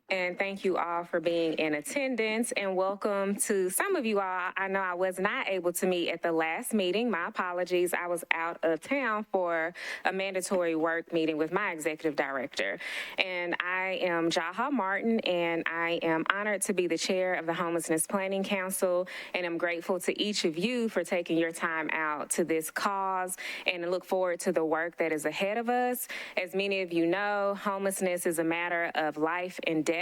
And thank you all for being in attendance, and welcome to some of you all. I know I was not able to meet at the last meeting. My apologies. I was out of town for a mandatory work meeting with my executive director. And I am Jaha Martin, and I am honored to be the chair of the Homelessness Planning Council, and I'm grateful to each of you for taking your time out to this cause, and look forward to the work that is ahead of us. As many of you know, homelessness is a matter of life and death,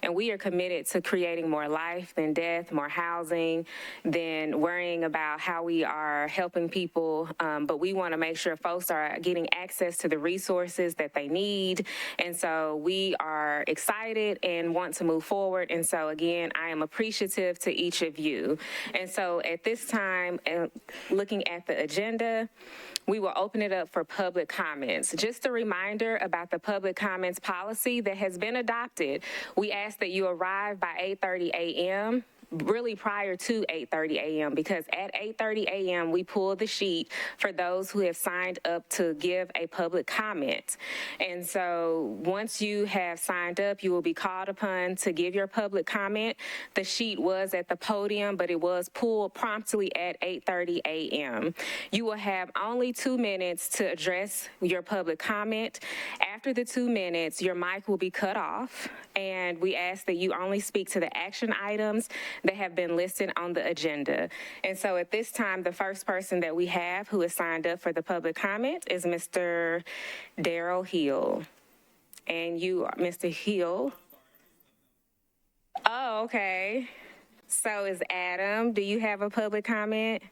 and we are committed to creating more life than death, more housing than worrying about how we are helping people. But we want to make sure folks are getting access to the resources that they need. And so we are excited and want to move forward. And so again, I am appreciative to each of you. And so at this time, looking at the agenda, we will open it up for public comments. Just a reminder about the public comments policy that has been adopted. We ask that you arrive by 8:30 a.m., really prior to 8:30 a.m., because at 8:30 a.m. we pull the sheet for those who have signed up to give a public comment. And so once you have signed up, you will be called upon to give your public comment. The sheet was at the podium, but it was pulled promptly at 8:30 a.m. You will have only 2 minutes to address your public comment. After the 2 minutes, your mic will be cut off, and we ask that you only speak to the action items that have been listed on the agenda. And so at this time, the first person that we have who is signed up for the public comment is Mr. Darrell Hill. And you, Mr. Hill. Oh, okay. So is Adam. Do you have a public comment?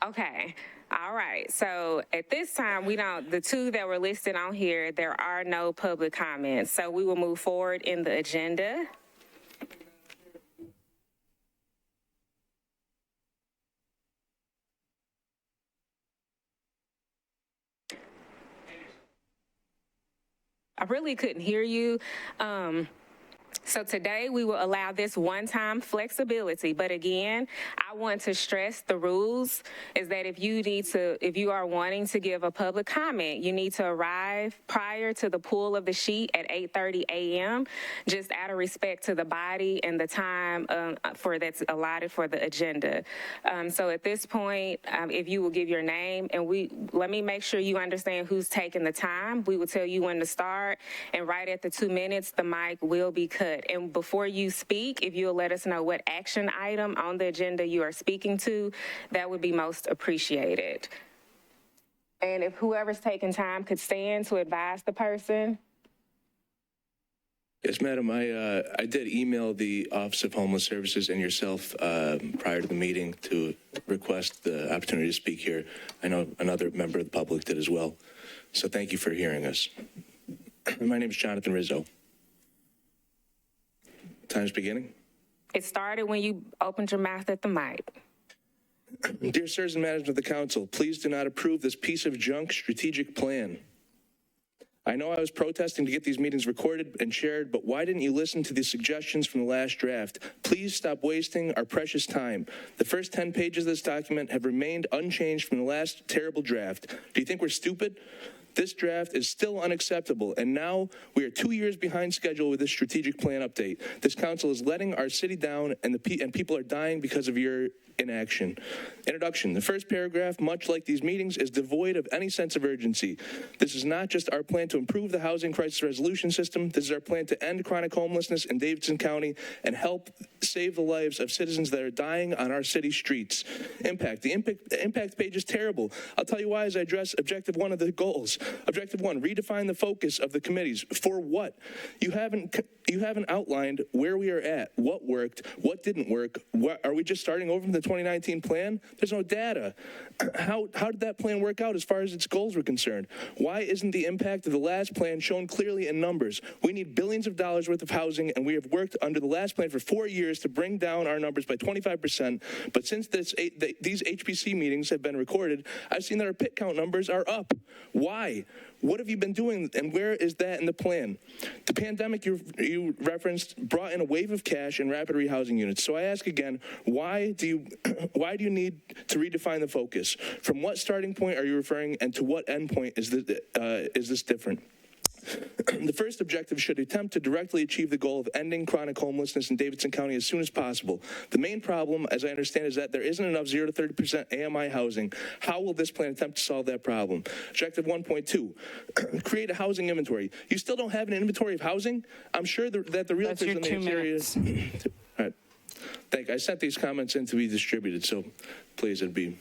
Okay. All right. So at this time, the two that were listed on here, there are no public comments. So we will move forward in the agenda. I really couldn't hear you. So today we will allow this one-time flexibility, but again, I want to stress the rules is that if you are wanting to give a public comment, you need to arrive prior to the pull of the sheet at 8:30 a.m., just out of respect to the body and the time that's allotted for the agenda. So at this point, if you will give your name, and let me make sure you understand who's taking the time. We will tell you when to start, and right at the 2 minutes, the mic will be cut. And before you speak, if you'll let us know what action item on the agenda you are speaking to, that would be most appreciated. And if whoever's taking time could stand to advise the person. Yes, madam, I did email the Office of Homeless Services and yourself prior to the meeting to request the opportunity to speak here. I know another member of the public did as well. So thank you for hearing us. My name is Jonathan Rizzo. Time's beginning. It started when you opened your mouth at the mic. Dear sirs and management of the council, please do not approve this piece of junk strategic plan. I know I was protesting to get these meetings recorded and shared, but why didn't you listen to the suggestions from the last draft? Please stop wasting our precious time. The first 10 pages of this document have remained unchanged from the last terrible draft. Do you think we're stupid? This draft is still unacceptable, and now we are 2 years behind schedule with this strategic plan update. This council is letting our city down, and people are dying because of your inaction. Introduction. The first paragraph, much like these meetings, is devoid of any sense of urgency. This is not just our plan to improve the housing crisis resolution system. This is our plan to end chronic homelessness in Davidson County and help save the lives of citizens that are dying on our city streets. Impact. The impact page is terrible. I'll tell you why as I address objective 1 of the goals. Objective 1, redefine the focus of the committees. For what? You haven't outlined where we are at, what worked, what didn't work. Are we just starting over from the 2019 plan? There's no data. How did that plan work out as far as its goals were concerned? Why isn't the impact of the last plan shown clearly in numbers? We need billions of dollars worth of housing, and we have worked under the last plan for 4 years to bring down our numbers by 25%. But since these HPC meetings have been recorded, I've seen that our pit count numbers are up. Why? What have you been doing, and where is that in the plan? The pandemic you referenced brought in a wave of cash and rapid rehousing units. So I ask again, why do you need to redefine the focus? From what starting point are you referring, and to what end point is this different? The first objective should attempt to directly achieve the goal of ending chronic homelessness in Davidson County as soon as possible. The main problem, as I understand, is that there isn't enough 0 to 30% AMI housing. How will this plan attempt to solve that problem? Objective 1.2, create a housing inventory. You still don't have an inventory of housing? I'm sure that the realtors in the areas. All right. Thank you. I sent these comments in to be distributed, so please, it'd be.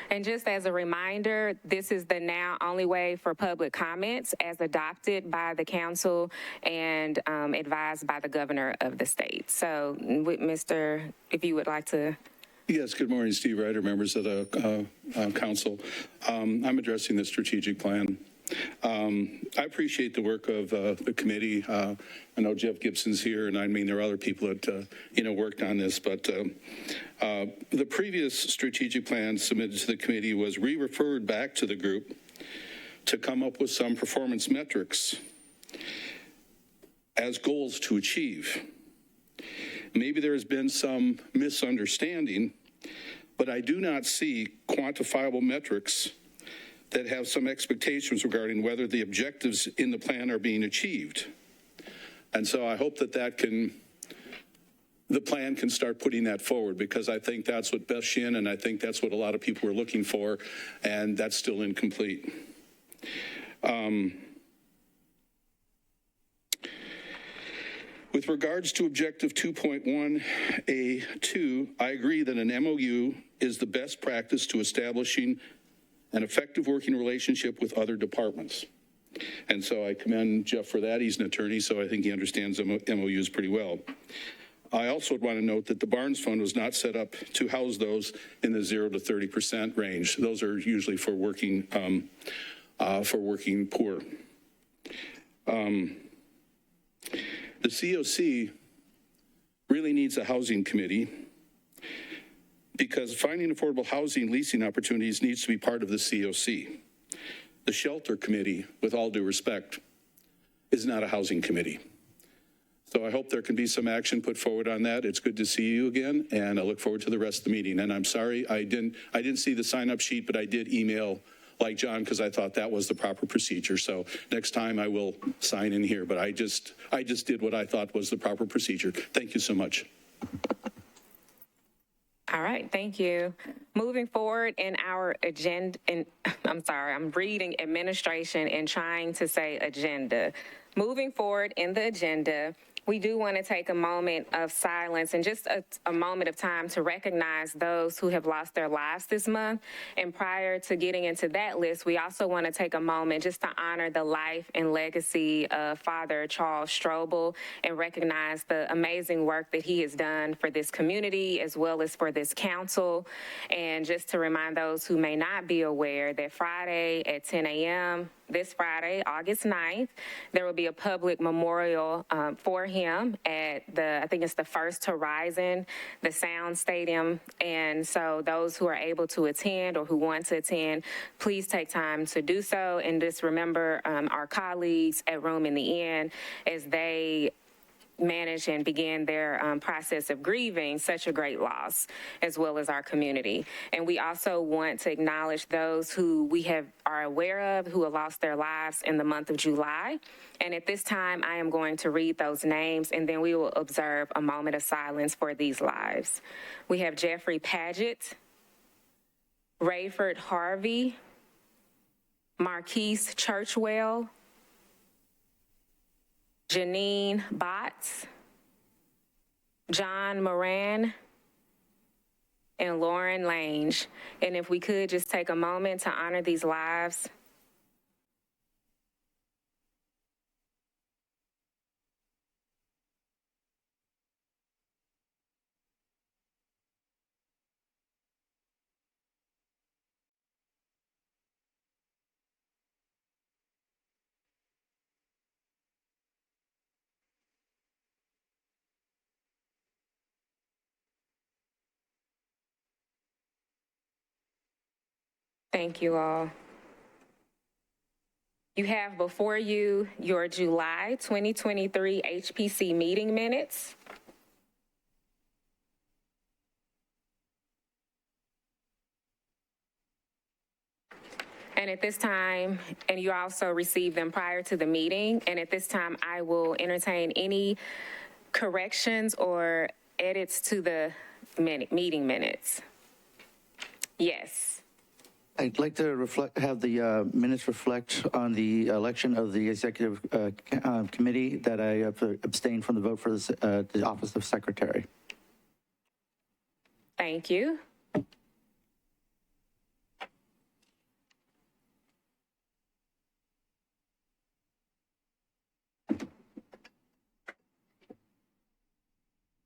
And just as a reminder, this is the now only way for public comments as adopted by the council and advised by the governor of the state. So, Mr., if you would like to. Yes, good morning, Steve Ryder, members of the council. I'm addressing the strategic plan. I appreciate the work of the committee. I know Jeff Gibson's here, and I mean, there are other people that, worked on this, but the previous strategic plan submitted to the committee was re-referred back to the group to come up with some performance metrics as goals to achieve. Maybe there has been some misunderstanding, but I do not see quantifiable metrics that have some expectations regarding whether the objectives in the plan are being achieved. And so I hope that the plan can start putting that forward, because I think that's what Beth Shin and I think that's what a lot of people are looking for, and that's still incomplete. With regards to objective 2.1A2, I agree that an MOU is the best practice to establishing an effective working relationship with other departments. And so I commend Jeff for that. He's an attorney, so I think he understands MOUs pretty well. I also want to note that the Barnes Fund was not set up to house those in the 0 to 30% range. Those are usually for working poor. The COC really needs a housing committee, because finding affordable housing leasing opportunities needs to be part of the COC. The shelter committee, with all due respect, is not a housing committee. So I hope there can be some action put forward on that. It's good to see you again, and I look forward to the rest of the meeting. And I'm sorry I didn't see the sign-up sheet, but I did email like John, because I thought that was the proper procedure. So next time I will sign in here, but I just did what I thought was the proper procedure. Thank you so much. All right, thank you. Moving forward in our agenda, I'm reading administration and trying to say agenda. Moving forward in the agenda, we do want to take a moment of silence and just a moment of time to recognize those who have lost their lives this month. And prior to getting into that list, we also want to take a moment just to honor the life and legacy of Father Charles Strobel and recognize the amazing work that he has done for this community as well as for this council. And just to remind those who may not be aware that Friday at 10 a.m., this Friday, August 9th, there will be a public memorial for him at I think it's the First Horizon, the Sound Stadium. And so those who are able to attend or who want to attend, please take time to do so. And just remember our colleagues at Room in the Inn as they manage and begin their process of grieving such a great loss, as well as our community. And we also want to acknowledge those who we are aware of who have lost their lives in the month of July. And at this time, I am going to read those names, and then we will observe a moment of silence for these lives. We have Jeffrey Paget, Rayford Harvey, Marquise Churchwell, Janine Botts, John Moran, and Lauren Lange. And if we could just take a moment to honor these lives. Thank you all. You have before you your July 2023 HPC meeting minutes. And at this time, and you also received them prior to the meeting, and at this time, I will entertain any corrections or edits to the meeting minutes. Yes. I'd like to have the minutes reflect on the election of the executive committee that I abstained from the vote for the office of secretary. Thank you.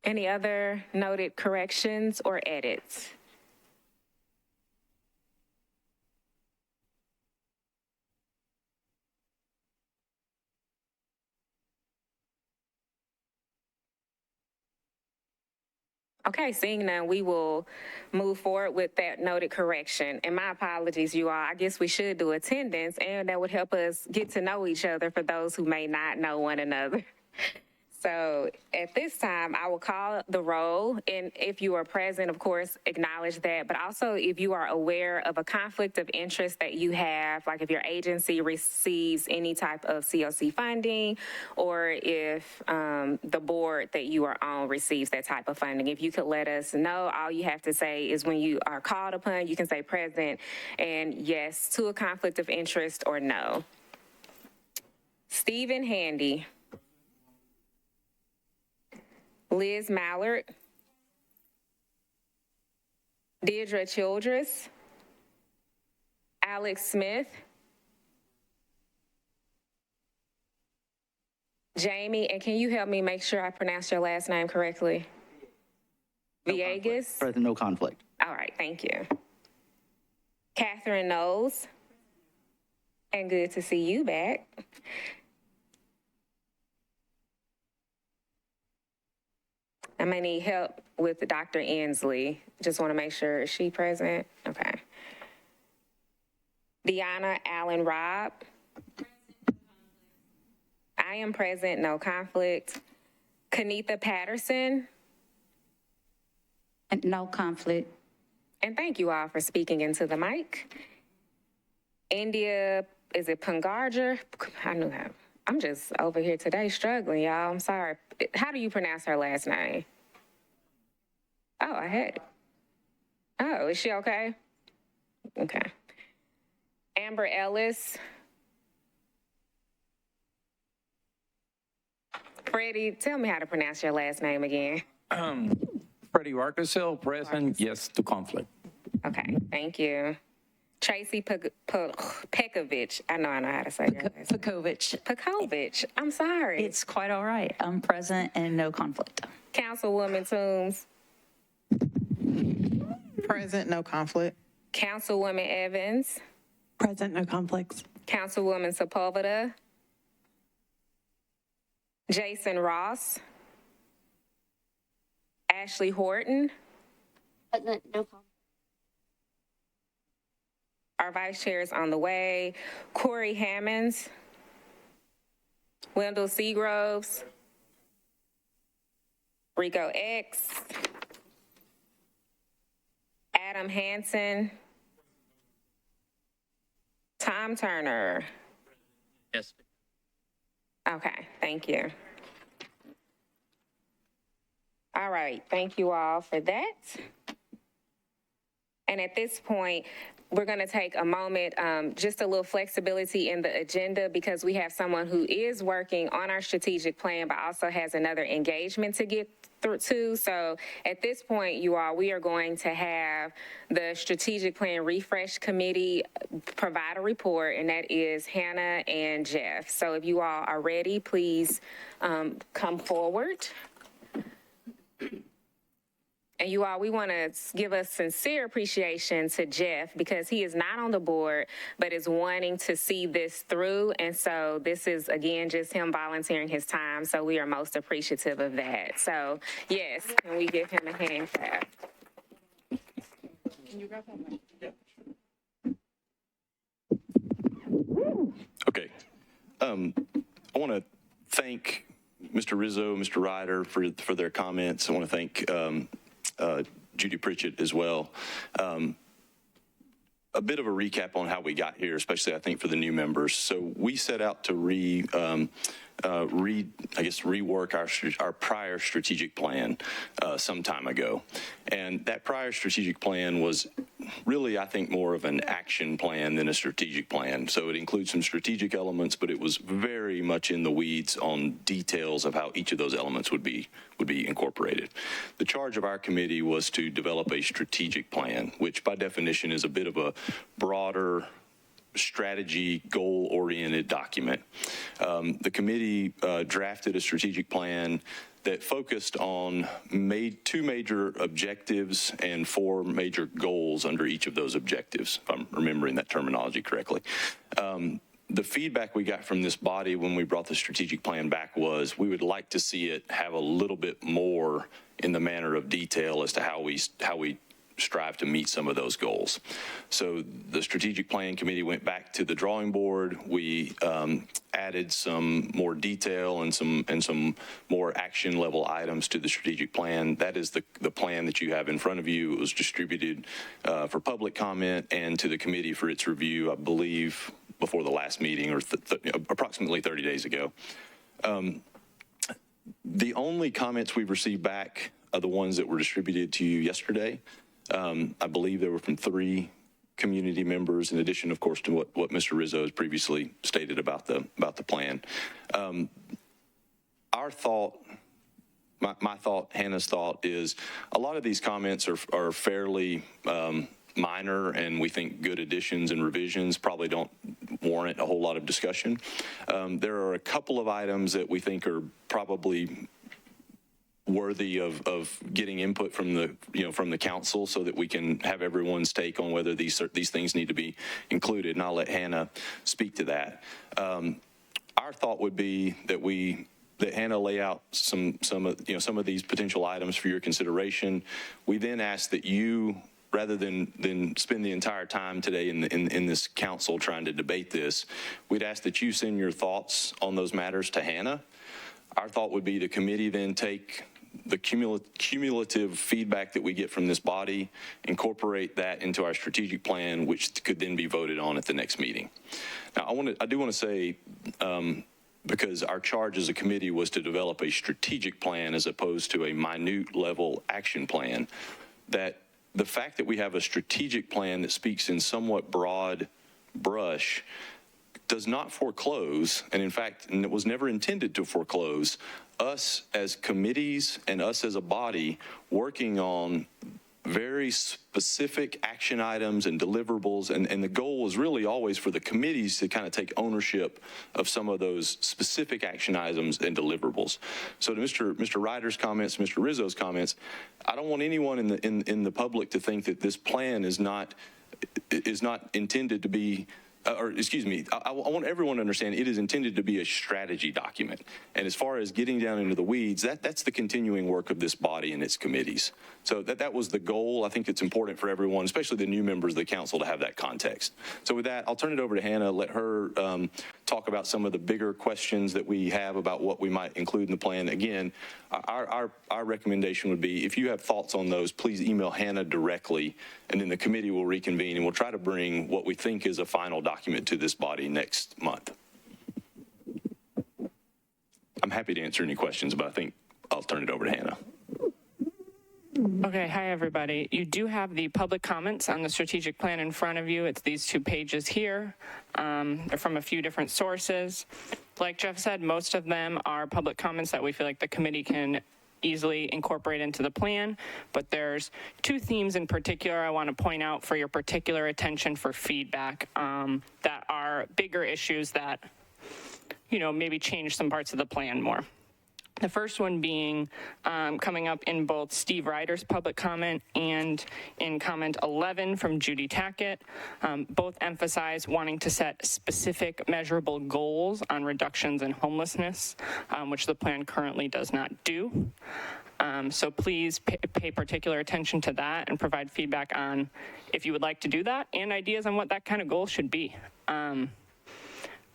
Any other noted corrections or edits? Okay, seeing none, we will move forward with that noted correction. And my apologies, you all. I guess we should do attendance, and that would help us get to know each other for those who may not know one another. So at this time, I will call the roll, and if you are present, of course, acknowledge that. But also, if you are aware of a conflict of interest that you have, like if your agency receives any type of COC funding, or if the board that you are on receives that type of funding, if you could let us know, all you have to say is when you are called upon, you can say present and yes to a conflict of interest or no. Stephen Handy. Liz Mallard, Deirdre Childress, Alex Smith, Jamie, and can you help me make sure I pronounce your last name correctly? Villegas? Present, no conflict. All right, thank you. Catherine Knowles, and good to see you back. I may need help with Dr. Inslee. Just want to make sure, is she present? Okay. Deanna Allen Robb. I am present, no conflict. Kenitha Patterson. And no conflict. And thank you all for speaking into the mic. India, is it Pungarjar? I knew how. I'm just over here today struggling, y'all. I'm sorry. How do you pronounce her last name? Oh, I had it. Oh, is she okay? Okay. Amber Ellis. Freddie, tell me how to pronounce your last name again. Freddie Arkasil, present, yes to conflict. Okay, thank you. Tracy Pekovich. I know how to say your last name. Pekovich. I'm sorry. It's quite all right. I'm present and no conflict. Councilwoman Toombs. Present, no conflict. Councilwoman Evans. Present, no conflicts. Councilwoman Sepulveda. Jason Ross. Ashley Horton. Present, no conflict. Our vice chair is on the way. Corey Hammonds. Wendell Seagroves. Rico X. Adam Hansen. Tom Turner. Yes. Okay, thank you. All right, thank you all for that. And at this point, we're going to take a moment, just a little flexibility in the agenda because we have someone who is working on our strategic plan, but also has another engagement to get through to. So at this point, you all, we are going to have the strategic plan refresh committee provide a report, and that is Hannah and Jeff. So if you all are ready, please come forward. And you all, we want to give a sincere appreciation to Jeff because he is not on the board, but is wanting to see this through. And so this is, again, just him volunteering his time. So we are most appreciative of that. So, yes, can we give him a hand clap? Can you grab that? Okay. I want to thank Mr. Rizzo, Mr. Ryder for their comments. I want to thank Judy Pritchett as well. a bit of a recap on how we got here, especially I think for the new members. So we set out to rework our prior strategic plan some time ago. And that prior strategic plan was really, I think, more of an action plan than a strategic plan. So it includes some strategic elements, but it was very much in the weeds on details of how each of those elements would be incorporated. The charge of our committee was to develop a strategic plan, which by definition is a bit of a broader strategy, goal-oriented document. The committee drafted a strategic plan that focused on two major objectives and 4 major goals under each of those objectives, if I'm remembering that terminology correctly. The feedback we got from this body when we brought the strategic plan back was we would like to see it have a little bit more in the manner of detail as to how we strive to meet some of those goals. So the strategic plan committee went back to the drawing board. We added some more detail and some more action level items to the strategic plan. That is the plan that you have in front of you. It was distributed for public comment and to the committee for its review, I believe, before the last meeting, or approximately 30 days ago. The only comments we've received back are the ones that were distributed to you yesterday. I believe they were from 3 community members, in addition, of course, to what Mr. Rizzo has previously stated about the plan. Our thought, my thought, Hannah's thought, is a lot of these comments are fairly minor, and we think good additions and revisions probably don't warrant a whole lot of discussion. There are a couple of items that we think are probably worthy of getting input from the council, so that we can have everyone's take on whether these things need to be included. And I'll let Hannah speak to that. Our thought would be that Hannah lay out some of these potential items for your consideration. We then ask that you, rather than spend the entire time today in this council trying to debate this, we'd ask that you send your thoughts on those matters to Hannah. Our thought would be the committee then take the cumulative feedback that we get from this body, incorporate that into our strategic plan, which could then be voted on at the next meeting. Now, I do want to say, because our charge as a committee was to develop a strategic plan as opposed to a minute level action plan, that the fact that we have a strategic plan that speaks in somewhat broad brush does not foreclose, and in fact, it was never intended to foreclose, us as committees and us as a body working on very specific action items and deliverables, and the goal is really always for the committees to kind of take ownership of some of those specific action items and deliverables. So to Mr. Ryder's comments, Mr. Rizzo's comments, I don't want anyone in the public to think that this plan is not intended to be, or excuse me, I want everyone to understand it is intended to be a strategy document. And as far as getting down into the weeds, that's the continuing work of this body and its committees. So that was the goal. I think it's important for everyone, especially the new members of the council, to have that context. So with that, I'll turn it over to Hannah, let her talk about some of the bigger questions that we have about what we might include in the plan. Again, our recommendation would be, if you have thoughts on those, please email Hannah directly, and then the committee will reconvene, and we'll try to bring what we think is a final document to this body next month. I'm happy to answer any questions, but I think I'll turn it over to Hannah. Okay, hi everybody. You do have the public comments on the strategic plan in front of you. It's these 2 pages here. They're from a few different sources. Like Jeff said, most of them are public comments that we feel like the committee can easily incorporate into the plan, but there's 2 themes in particular I want to point out for your particular attention for feedback that are bigger issues that, maybe change some parts of the plan more. The first one being coming up in both Steve Ryder's public comment and in comment 11 from Judy Tackett. Both emphasize wanting to set specific measurable goals on reductions in homelessness, which the plan currently does not do. So please pay particular attention to that and provide feedback on if you would like to do that and ideas on what that kind of goal should be.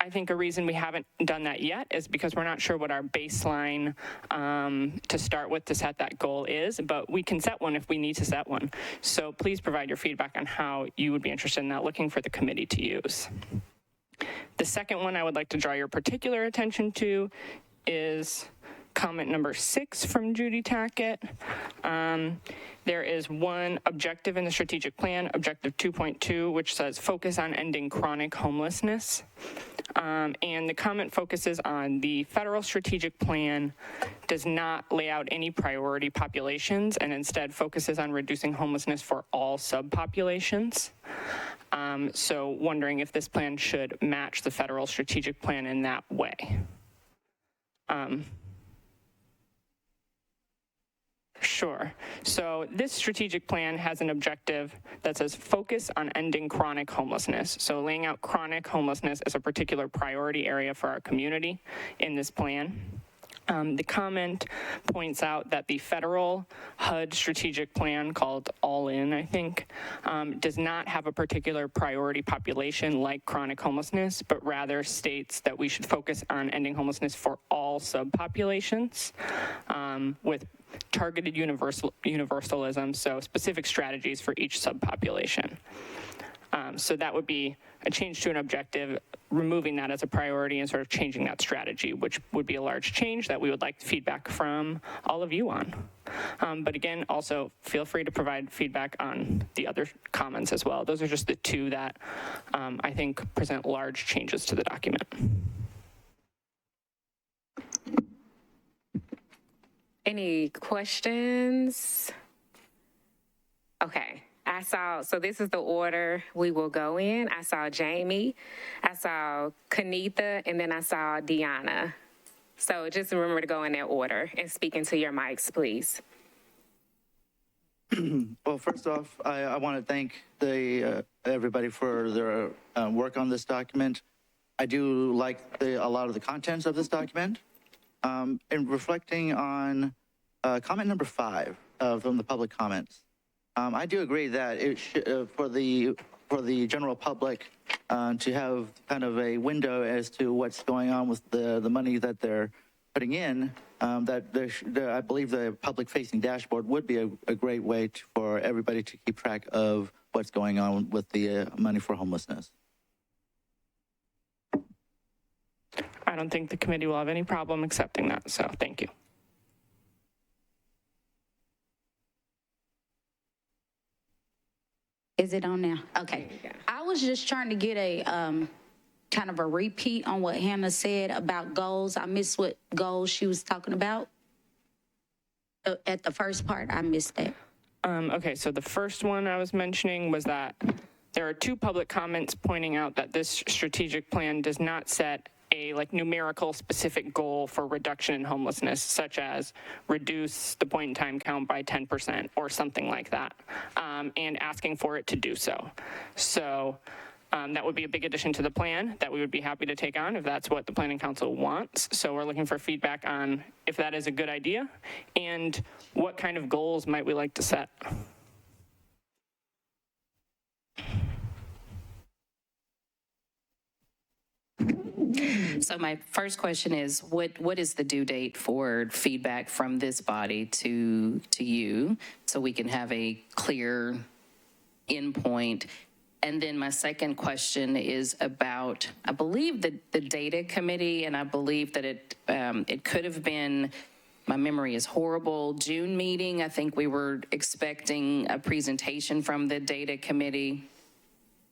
I think a reason we haven't done that yet is because we're not sure what our baseline to start with to set that goal is, but we can set one if we need to set one. So please provide your feedback on how you would be interested in that, looking for the committee to use. The second one I would like to draw your particular attention to is comment number 6 from Judy Tackett. There is one objective in the strategic plan, objective 2.2, which says focus on ending chronic homelessness. And the comment focuses on the federal strategic plan does not lay out any priority populations and instead focuses on reducing homelessness for all subpopulations. So wondering if this plan should match the federal strategic plan in that way. Sure. So this strategic plan has an objective that says focus on ending chronic homelessness. So laying out chronic homelessness as a particular priority area for our community in this plan. The comment points out that the federal HUD strategic plan, called All In, I think, does not have a particular priority population like chronic homelessness, but rather states that we should focus on ending homelessness for all subpopulations with targeted universalism, so specific strategies for each subpopulation. So that would be a change to an objective, removing that as a priority and sort of changing that strategy, which would be a large change that we would like feedback from all of you on. But again, also feel free to provide feedback on the other comments as well. Those are just the two that I think present large changes to the document. Any questions? Okay. So this is the order we will go in. I saw Jamie, I saw Kanitha, and then I saw Deanna. So just remember to go in that order and speak into your mics, please. Well, first off, I want to thank everybody for their work on this document. I do like a lot of the contents of this document. And reflecting on comment number 5 from the public comments. I do agree that it should, for the general public to have kind of a window as to what's going on with the money that they're putting in, I believe the public-facing dashboard would be a great way for everybody to keep track of what's going on with the money for homelessness. I don't think the committee will have any problem accepting that, so thank you. Is it on now? Okay. I was just trying to get a kind of a repeat on what Hannah said about goals. I missed what goals she was talking about. At the first part, I missed that. Okay, so the first one I was mentioning was that there are 2 public comments pointing out that this strategic plan does not set a numerical specific goal for reduction in homelessness, such as reduce the point in time count by 10% or something like that, and asking for it to do so. So that would be a big addition to the plan that we would be happy to take on if that's what the Planning Council wants. So we're looking for feedback on if that is a good idea and what kind of goals might we like to set. So my first question is, what is the due date for feedback from this body to you so we can have a clear endpoint? And then my second question is about, I believe the data committee, and I believe that it could have been, my memory is horrible, June meeting. I think we were expecting a presentation from the data committee.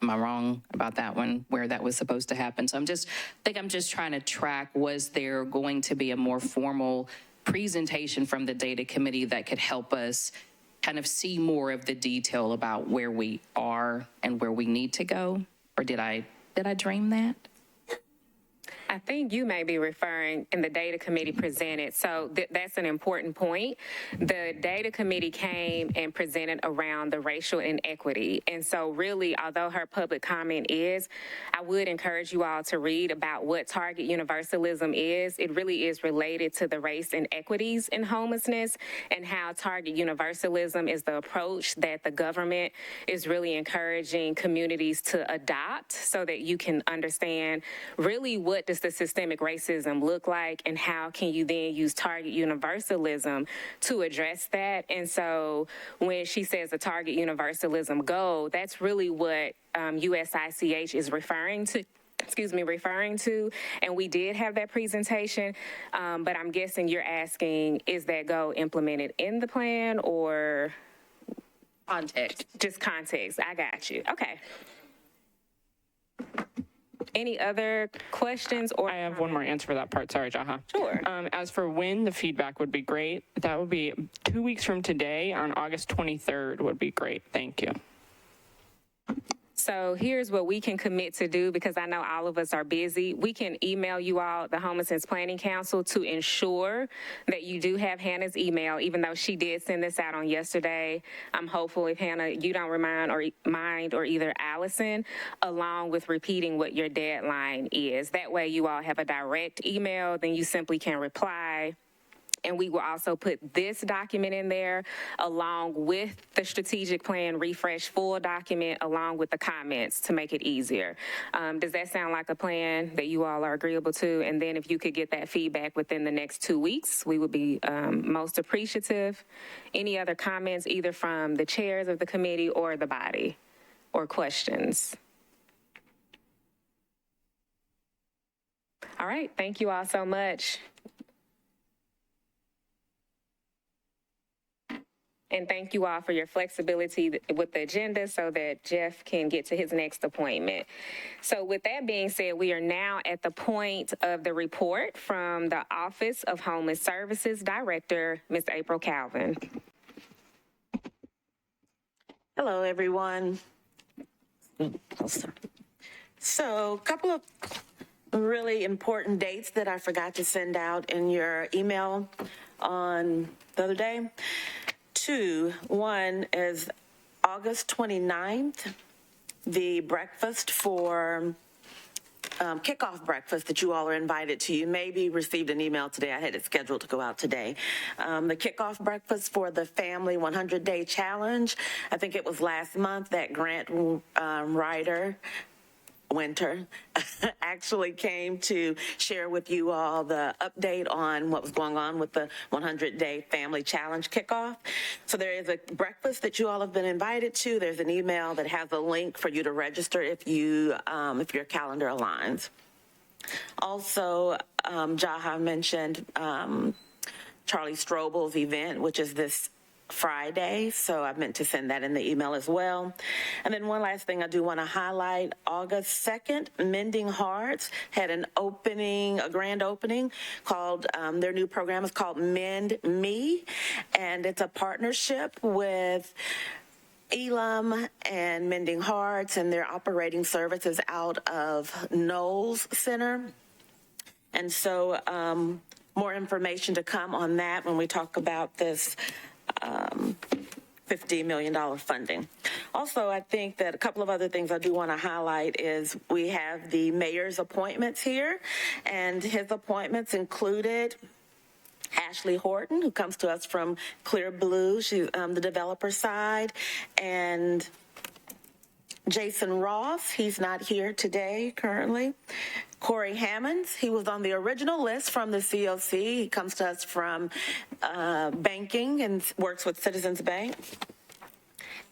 Am I wrong about that one, where that was supposed to happen? So I'm just trying to track, was there going to be a more formal presentation from the data committee that could help us kind of see more of the detail about where we are and where we need to go? Or did I dream that? I think you may be referring, and the data committee presented, so that's an important point. The data committee came and presented around the racial inequity. And so really, although her public comment is, I would encourage you all to read about what target universalism is. It really is related to the race inequities in homelessness and how target universalism is the approach that the government is really encouraging communities to adopt so that you can understand really what does the systemic racism look like and how can you then use target universalism to address that. And so when she says a target universalism goal, that's really what USICH is referring to. And we did have that presentation, but I'm guessing you're asking, is that goal implemented in the plan or? Context. Just context, I got you, okay. Any other questions or? I have one more answer for that part. Sorry, Jaha. Sure. As for when the feedback would be great, that would be 2 weeks from today on August 23rd would be great. Thank you. So here's what we can commit to do, because I know all of us are busy. We can email you all, the Homelessness Planning Council, to ensure that you do have Hannah's email, even though she did send this out on yesterday. I'm hopeful if Hannah, you don't mind, or either Allison, along with repeating what your deadline is. That way you all have a direct email, then you simply can reply. And we will also put this document in there along with the strategic plan refresh full document along with the comments to make it easier. Does that sound like a plan that you all are agreeable to? And then if you could get that feedback within the next 2 weeks, we would be most appreciative. Any other comments either from the chairs of the committee or the body or questions? All right, thank you all so much. And thank you all for your flexibility with the agenda so that Jeff can get to his next appointment. So with that being said, we are now at the point of the report from the Office of Homeless Services Director, Ms. April Calvin. Hello, everyone. So a couple of really important dates that I forgot to send out in your email on the other day. One is August 29th, the breakfast for kickoff breakfast that you all are invited to. You maybe received an email today. I had it scheduled to go out today. The kickoff breakfast for the Family 100-Day Challenge. I think it was last month that Grant Ryder Winter actually came to share with you all the update on what was going on with the 100-Day Family Challenge kickoff. So there is a breakfast that you all have been invited to. There's an email that has a link for you to register if your calendar aligns. Also, Jaha mentioned Charlie Strobel's event, which is this Friday, so I meant to send that in the email as well. And then one last thing I do want to highlight, August 2nd, Mending Hearts had a grand opening called, their new program is called Mend Me, and it's a partnership with Elam and Mending Hearts, and they're operating services out of Knowles Center. And so more information to come on that when we talk about this $50 million funding. Also, I think that a couple of other things I do want to highlight is we have the mayor's appointments here, and his appointments included Ashley Horton, who comes to us from Clear Blue. She's the developer side, and Jason Ross, he's not here today currently. Corey Hammonds, he was on the original list from the COC. He comes to us from banking and works with Citizens Bank.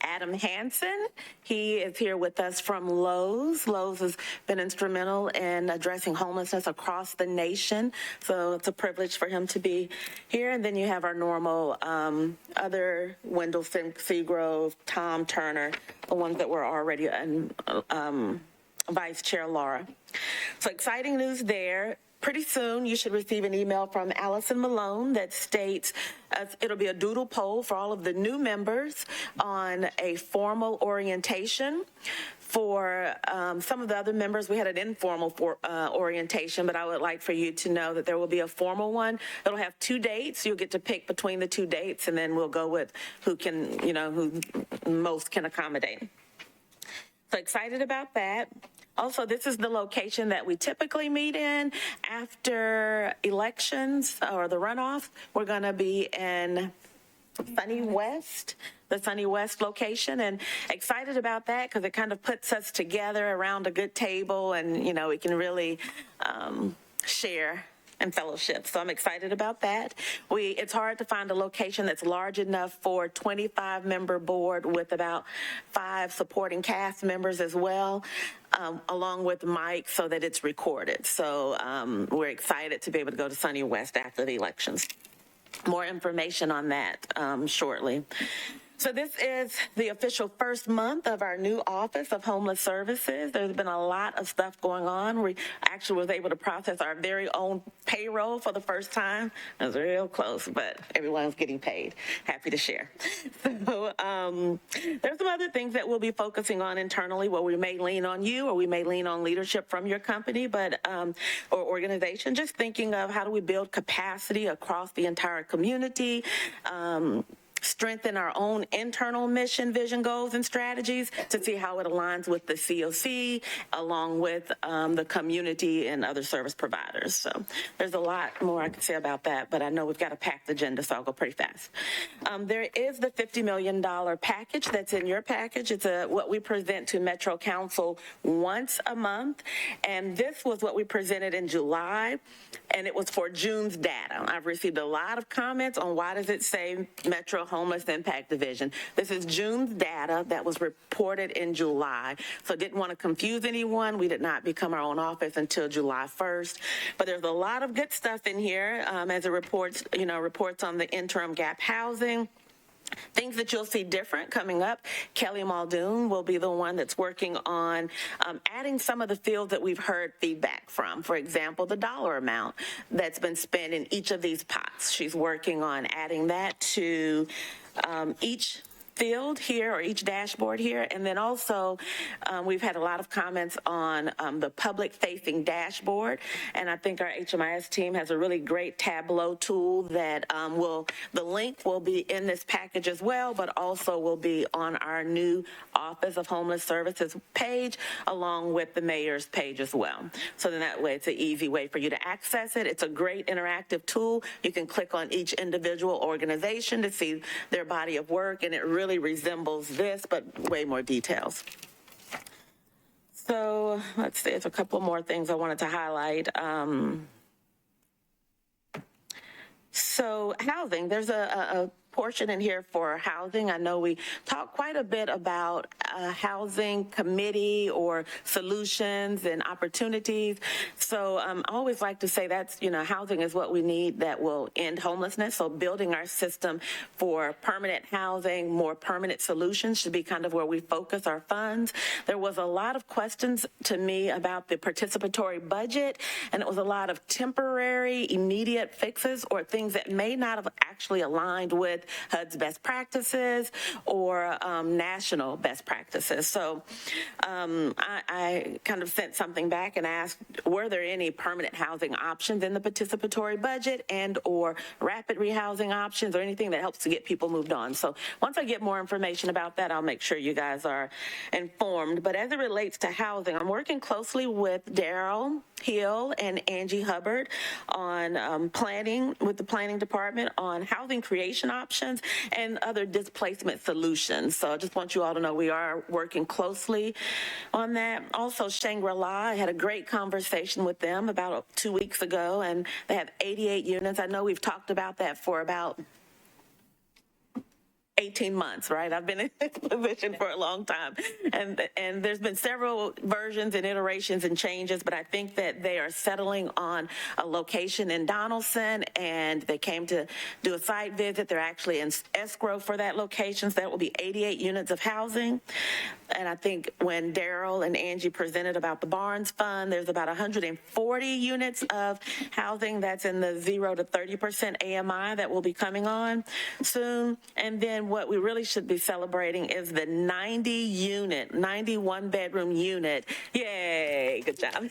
Adam Hansen, he is here with us from Lowe's. Lowe's has been instrumental in addressing homelessness across the nation, so it's a privilege for him to be here. And then you have our normal other Wendell Seagrove, Tom Turner, the ones that were already Vice Chair Laura. So exciting news there. Pretty soon, you should receive an email from Allison Malone that states it'll be a doodle poll for all of the new members on a formal orientation For some of the other members, we had an informal orientation, but I would like for you to know that there will be a formal one. It'll have 2 dates. You'll get to pick between the 2 dates, and then we'll go with who can, who most can accommodate. So excited about that. Also, this is the location that we typically meet in after elections or the runoff. We're going to be in Sunny West, the Sunny West location, and excited about that because it kind of puts us together around a good table, and we can really share and fellowship. So I'm excited about that. It's hard to find a location that's large enough for a 25-member board with about 5 supporting cast members as well, along with Mike, so that it's recorded. So we're excited to be able to go to Sunny West after the elections. More information on that shortly. So this is the official first month of our new Office of Homeless Services. There's been a lot of stuff going on. We actually was able to process our very own payroll for the first time. It was real close, but everyone's getting paid. Happy to share. So there's some other things that we'll be focusing on internally where we may lean on you or we may lean on leadership from your company, but or organization. Just thinking of how do we build capacity across the entire community, strengthen our own internal mission, vision, goals, and strategies to see how it aligns with the COC, along with the community and other service providers. So there's a lot more I can say about that, but I know we've got a packed agenda, so I'll go pretty fast. There is the $50 million package that's in your package. It's what we present to Metro Council once a month, and this was what we presented in July, and it was for June's data. I've received a lot of comments on why does it say Metro Homeless Impact Division. This is June's data that was reported in July. So didn't want to confuse anyone. We did not become our own office until July 1st. But there's a lot of good stuff in here as it reports, reports on the interim gap housing. Things that you'll see different coming up. Kelly Muldoon will be the one that's working on adding some of the fields that we've heard feedback from. For example, the dollar amount that's been spent in each of these pots. She's working on adding that to each field here or each dashboard here. And then also we've had a lot of comments on the public facing dashboard. And I think our HMIS team has a really great Tableau tool that the link will be in this package as well, but also will be on our new Office of Homeless Services page along with the mayor's page as well. So then that way it's an easy way for you to access it. It's a great interactive tool. You can click on each individual organization to see their body of work, and it really resembles this, but way more details. So let's see, there's a couple more things I wanted to highlight. So housing, there's a portion in here for housing. I know we talked quite a bit about housing committee or solutions and opportunities. So I always like to say that's, housing is what we need that will end homelessness. So building our system for permanent housing, more permanent solutions should be kind of where we focus our funds. There was a lot of questions to me about the participatory budget, and it was a lot of temporary, immediate fixes or things that may not have actually aligned with HUD's best practices or national best practices. So I kind of sent something back and asked, were there any permanent housing options in the participatory budget and or rapid rehousing options or anything that helps to get people moved on? So once I get more information about that, I'll make sure you guys are informed. But as it relates to housing, I'm working closely with Daryl Hill and Angie Hubbard on planning with the planning department on housing creation options and other displacement solutions. So I just want you all to know we are working closely on that. Also, Shangri-La, I had a great conversation with them about 2 weeks ago, and they have 88 units. I know we've talked about that for about 18 months, right? I've been in this position for a long time. And there's been several versions and iterations and changes, but I think that they are settling on a location in Donaldson, and they came to do a site visit. They're actually in escrow for that location, so that will be 88 units of housing. And I think when Daryl and Angie presented about the Barnes Fund, there's about 140 units of housing that's in the 0 to 30% AMI that will be coming on soon. And then then what we really should be celebrating is the 91 bedroom unit. Yay, good job.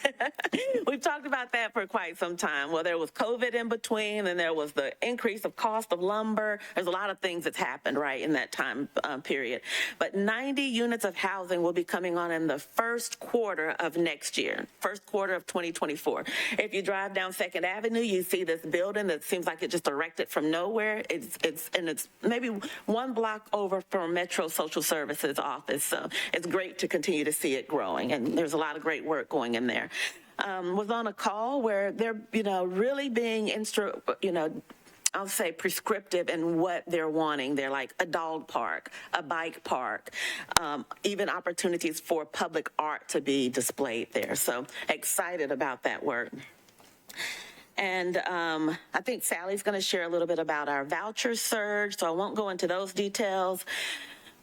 We've talked about that for quite some time. Well, there was COVID in between, and there was the increase of cost of lumber. There's a lot of things that's happened, right, in that time period. But 90 units of housing will be coming on in the first quarter of next year, first quarter of 2024. If you drive down 2nd Avenue, you see this building that seems like it just erected from nowhere. It's maybe one block over from Metro Social Services office. So it's great to continue to see it growing, and there's a lot of great work going in there. Was on a call where they're, really being, I'll say prescriptive in what they're wanting. They're like a dog park, a bike park, even opportunities for public art to be displayed there. So excited about that work. And I think Sally's going to share a little bit about our voucher surge, so I won't go into those details.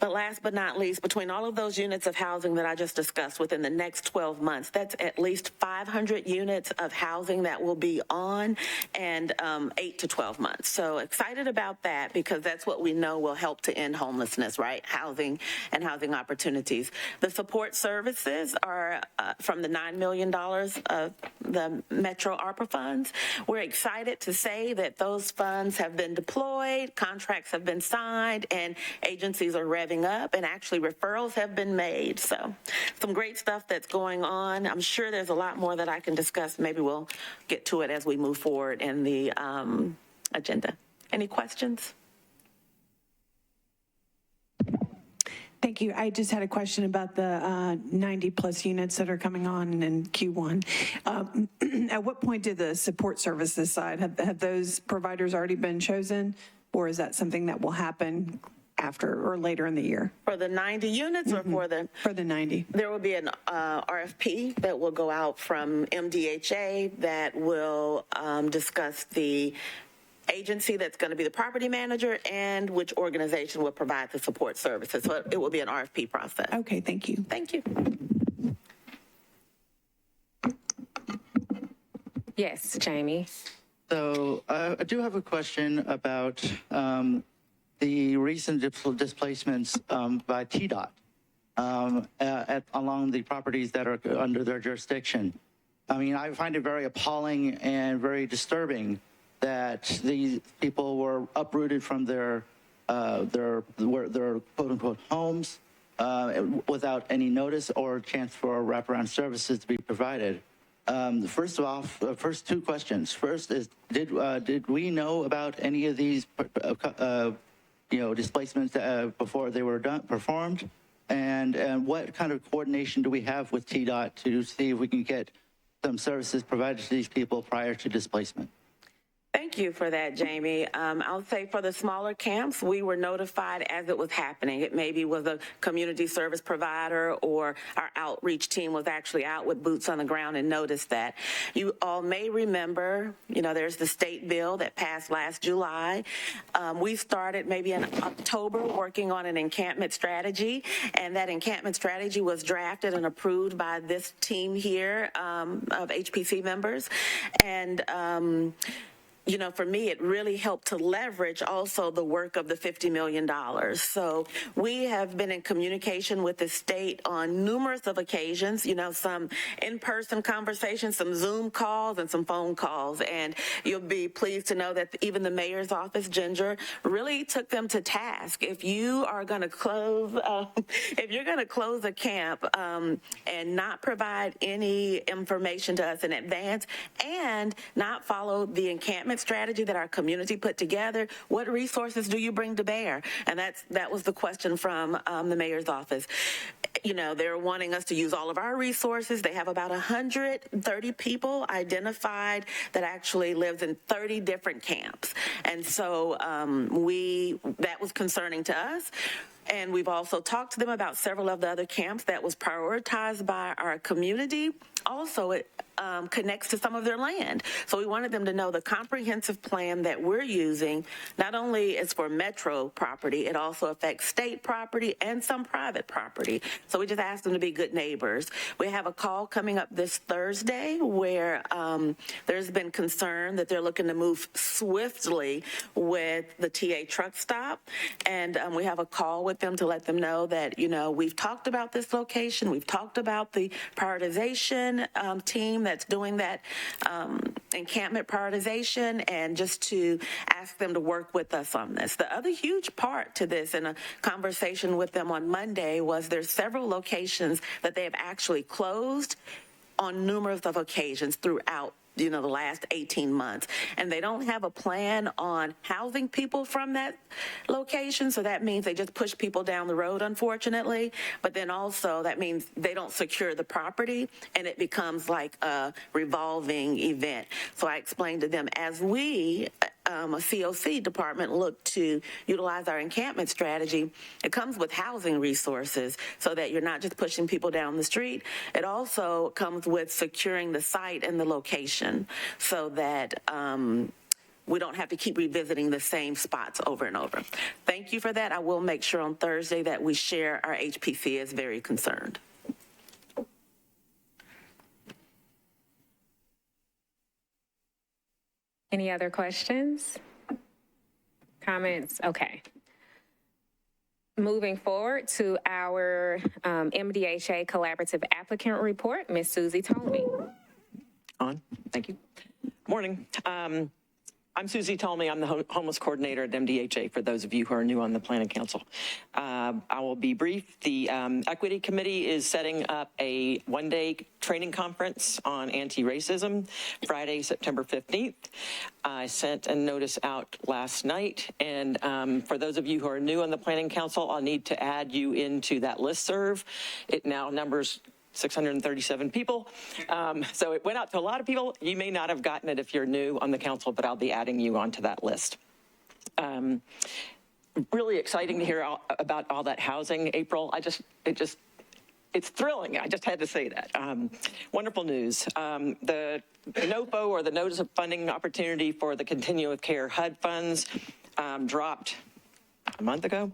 But last but not least, between all of those units of housing that I just discussed within the next 12 months, that's at least 500 units of housing that will be on, and 8 to 12 months. So excited about that, because that's what we know will help to end homelessness, right? Housing and housing opportunities. The support services are from the $9 million of the Metro ARPA funds. We're excited to say that those funds have been deployed, contracts have been signed, and agencies are revving up, and actually referrals have been made. So some great stuff that's going on. I'm sure there's a lot more that I can discuss. Maybe we'll get to it as we move forward in the agenda. Any questions? Thank you. I just had a question about the 90 plus units that are coming on in Q1. At what point did the support services side, have those providers already been chosen, or is that something that will happen after or later in the year? For the 90 units or for the? For the 90. There will be an RFP that will go out from MDHA that will discuss the agency that's going to be the property manager and which organization will provide the support services. So it will be an RFP process. Okay, thank you. Thank you. Yes, Jamie. So I do have a question about the recent displacements by TDOT along the properties that are under their jurisdiction. I mean, I find it very appalling and very disturbing that these people were uprooted from their quote-unquote homes without any notice or chance for wraparound services to be provided. First off, first two questions. First is, did we know about any of these displacements before they were performed? And what kind of coordination do we have with TDOT to see if we can get some services provided to these people prior to displacement? Thank you for that, Jamie. I'll say for the smaller camps, we were notified as it was happening. It maybe was a community service provider, or our outreach team was actually out with boots on the ground and noticed that. You all may remember, there's the state bill that passed last July. We started maybe in October working on an encampment strategy, and that encampment strategy was drafted and approved by this team here of HPC members. And for me, it really helped to leverage also the work of the $50 million. So we have been in communication with the state on numerous of occasions, some in-person conversations, some Zoom calls, and some phone calls. And you'll be pleased to know that even the mayor's office, Ginger, really took them to task. If you are going to close, a camp and not provide any information to us in advance and not follow the encampment strategy that our community put together, what resources do you bring to bear? And that was the question from the mayor's office. They're wanting us to use all of our resources. They have about 130 people identified that actually lives in 30 different camps. And so that was concerning to us. And we've also talked to them about several of the other camps that was prioritized by our community. Also, connects to some of their land. So we wanted them to know the comprehensive plan that we're using not only is for metro property, it also affects state property and some private property. So we just asked them to be good neighbors. We have a call coming up this Thursday where there's been concern that they're looking to move swiftly with the TA truck stop. And we have a call with them to let them know that, you know, we've talked about this location. We've talked about the prioritization team that's doing that encampment prioritization, and just to ask them to work with us on this. The other huge part to this, in a conversation with them on Monday, was there's several locations that they have actually closed on numerous of occasions throughout the last 18 months. And they don't have a plan on housing people from that location. So that means they just push people down the road, unfortunately. But then also that means they don't secure the property, and it becomes like a revolving event. So I explained to them, as we, a COC department, look to utilize our encampment strategy, it comes with housing resources so that you're not just pushing people down the street. It also comes with securing the site and the location so that we don't have to keep revisiting the same spots over and over. Thank you for that. I will make sure on Thursday that we share our HPC is very concerned. Any other questions? Comments? Okay. Moving forward to our MDHA collaborative applicant report, Ms. Susie Tomey. On. Thank you. Morning. I'm Susie Tomey. I'm the homeless coordinator at MDHA, for those of you who are new on the Planning Council. I will be brief. The Equity Committee is setting up a one-day training conference on anti-racism, Friday, September 15th. I sent a notice out last night, and for those of you who are new on the Planning Council, I'll need to add you into that listserv. It now numbers 637 people. So it went out to a lot of people. You may not have gotten it if you're new on the council, but I'll be adding you onto that list. Really exciting to hear about all that housing, April. It's thrilling. I just had to say that. Wonderful news. The NOFO, or the Notice of Funding Opportunity for the Continuum of Care HUD funds, dropped a month ago,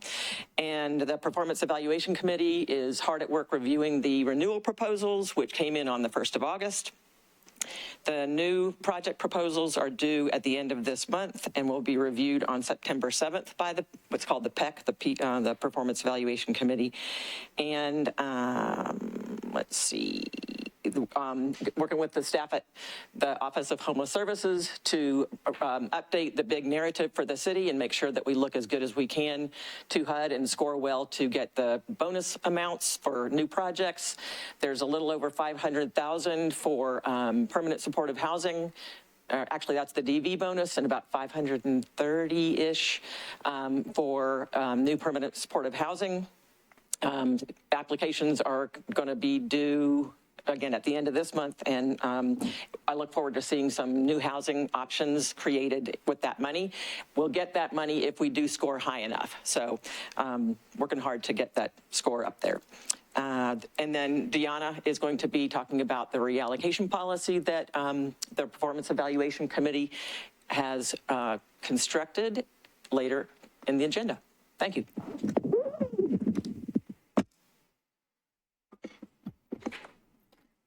and the Performance Evaluation Committee is hard at work reviewing the renewal proposals, which came in on the 1st of August. The new project proposals are due at the end of this month and will be reviewed on September 7th by what's called the PEC, the Performance Evaluation Committee. And let's see, working with the staff at the Office of Homeless Services to update the big narrative for the city and make sure that we look as good as we can to HUD and score well to get the bonus amounts for new projects. There's a little over $500,000 for permanent supportive housing. Actually, that's the DV bonus, and about 530-ish for new permanent supportive housing. Applications are going to be due again at the end of this month, and I look forward to seeing some new housing options created with that money. We'll get that money if we do score high enough. So working hard to get that score up there. And then Deanna is going to be talking about the reallocation policy that the Performance Evaluation Committee has constructed later in the agenda. Thank you.